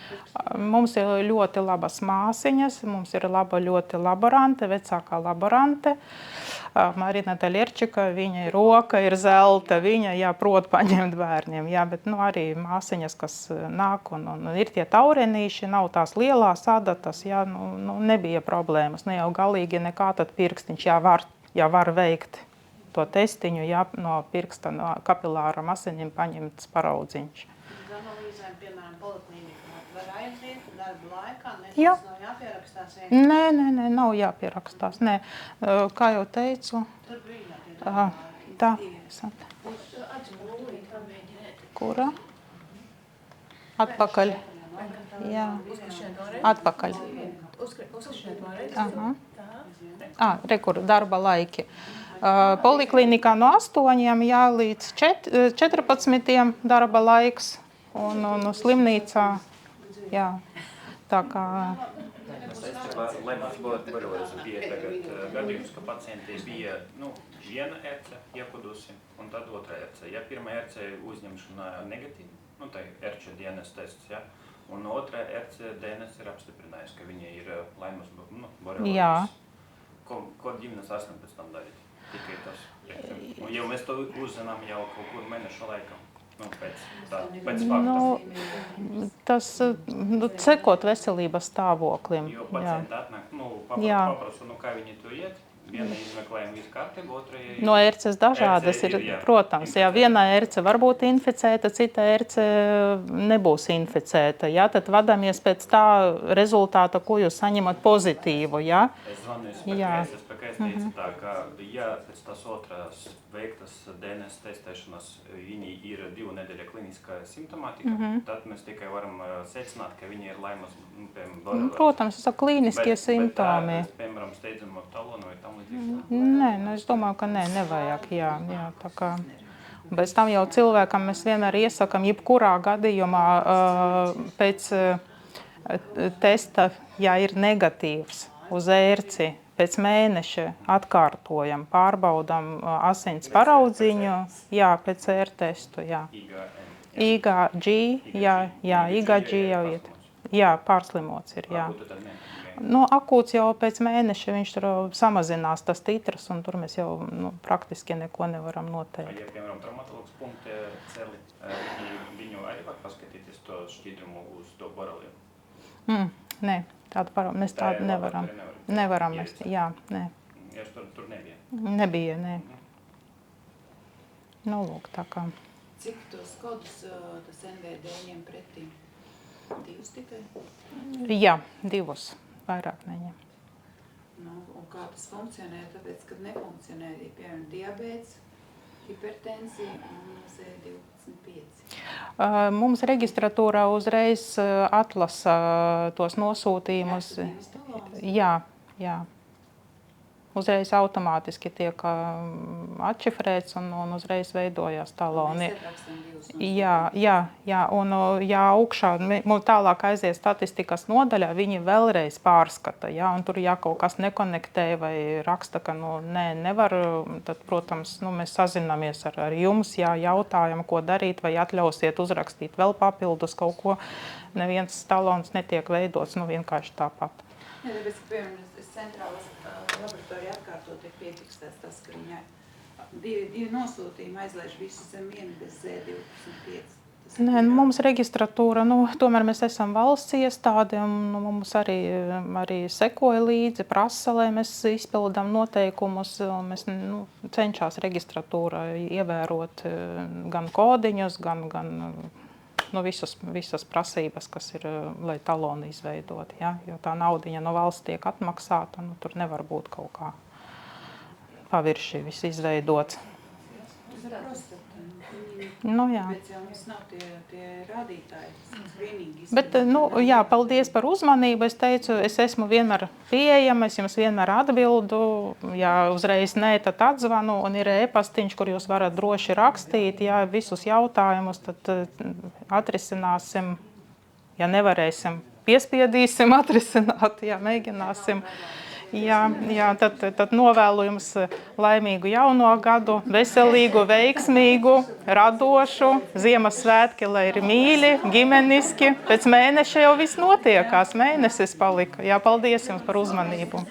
Mums ir ļoti labas māsiņas, mums ir ļoti laborante, vecākā laborante. Marina Daļerčika, viņa roka ir zelta, viņa prot paņemt bērniem. Jā, bet arī māsiņas, kas nāk un ir tie taurenīši, nav tās lielās adatas, jā, nebija problēmas. Ne jau galīgi nekā tad pirkstiņš, var veikt to testiņu, no pirksta, no kapilāram asiņiem paņemts paraudziņš. Analīzēm, piemēram, poliklīnikā var aiziet darba laikā, Jā. nav jāpierakstās Nē, nav jāpierakstās. Nē. Kā jau teicu, Tur brīdā tie tā. Kura? Atpakaļ. Jā. Atpakaļ. Rekur, darba laiki. Poliklinikā no 8 līdz 14 darba laiks un slimnīcā, jā. Tā kā... Lai mums Borelēzā bija tagad gadījums, ka pacientiem bija viena ERCE iekudusi un tad otra ERCE. Ja pirmā ERCE uzņemšana negatīva, tā ir ERCE DNS tests, ja, un otrā ERCE DNS ir apstiprinājis, ka viņa ir Laimas Borelēzas. Ko ģimenes ārstam pēc tam darīt? Tikai tas. Jau mēs to uzzinām jau kaut kur mēnešu laikam. Pēc fakta. Tas sekot veselības stāvoklim. Jo pacienti atnāk, paprasu, kā viņi to iet. Viena izmeklējuma visu kārtību, otra ir... No ERCEs dažādas ir, protams. Jā, viena ERCE var būt inficēta, cita ERCE nebūs inficēta. Jā, tad vadamies pēc tā rezultāta, ko jūs saņemat pozitīvu. Jā. Es zvanīju PKS teicu tā, ka ja pēc tās otrās veiktas DNS testēšanas viņi ir 2 nedēļa kliniskā simptomātika, tad mēs tikai varam secināt, ka viņi ir Laimas Borelēzas. Protams, tas ir klīniskie simptomi. Bet piemēram, steidzamo talonu vai tam līdzīgi? Nē, es domāju, ka nevajag, jā, tā kā. Bez tam jau cilvēkam mēs vienmēr iesakam, jebkurā gadījumā pēc testa, ja ir negatīvs uz ERCI, pēc mēneša atkārtojam, pārbaudam asins paraudziņu, jā, pēc testu, jā. IgG, IgG jau iet. Jā, pārslimots ir, jā. Akūts jau pēc mēneša viņš tur samazinās tas titrs, un tur mēs jau praktiski neko nevaram noteikt. Ja, piemēram, traumatologs punkte celi, viņu arī var paskatīties to šķidrumu uz to Borelēzu? Nē, mēs tādu nevaram. Nevaram mēs, jā, nē. Ja tur nebija? Nebija, nē. Lūk, tā kā. Cik tos kodus tas NVD ņem pretī? 2 tikai? Jā, 2. Vairāk neņem. Un kā tas funkcionē? Tāpēc, kad nefunkcionē, piemēram, diabēts, hipertensija un C12,5. Mums registratūrā uzreiz atlasa tos nosūtījumus. Jā. Uzreiz automātiski tiek atšifrēts un uzreiz veidojās taloni. Jā, un augšā, tālāk aizies statistikas nodaļā, viņi vēlreiz pārskata, jā, un tur kaut kas nekonektē vai raksta, ka nevar, tad, protams, mēs sazināmies ar jums, jā, jautājam, ko darīt, vai atļausiet uzrakstīt vēl papildus kaut ko. Neviens talons netiek veidots, vienkārši tāpat. Jā, tāpēc, ka, piemēram, centrālas laboratorija atkārtot ir piefiksēts tas, ka viņai 2 nosūtījumi aizlaiž visu zem 1 bez C12,5. Nē, mums registratūra, tomēr mēs esam valsts iestāde, un mums arī sekoja līdzi, prasa, lai mēs izpildām noteikumus, un mēs cenšas registratūra ievērot gan kodiņus, gan visas prasības, kas ir, lai taloni izveidot, ja? Jo tā naudiņa no valsts tiek atmaksāta, tur nevar būt kaut kā pavirši viss izveidots. Jā. Bet jau mums nav tie rādītāji, screening. Bet, jā, paldies par uzmanību. Es teicu, es esmu vienmēr pieejama, es jums vienmēr atbildu. Ja uzreiz nē, tad atzvanu, un ir e-pastiņš, kur jūs varat droši rakstīt. Ja visus jautājumus, tad atrisināsim. Ja nevarēsim, piespiedīsim atrisināt, ja mēģināsim. Jā, tad novēlu jums laimīgu jauno gadu, veselīgu, veiksmīgu, radošu, Ziemassvētki, lai ir mīļi, ģimeniski. Pēc mēneša jau viss notiekās, mēnesis palika. Jā, paldies jums par uzmanību.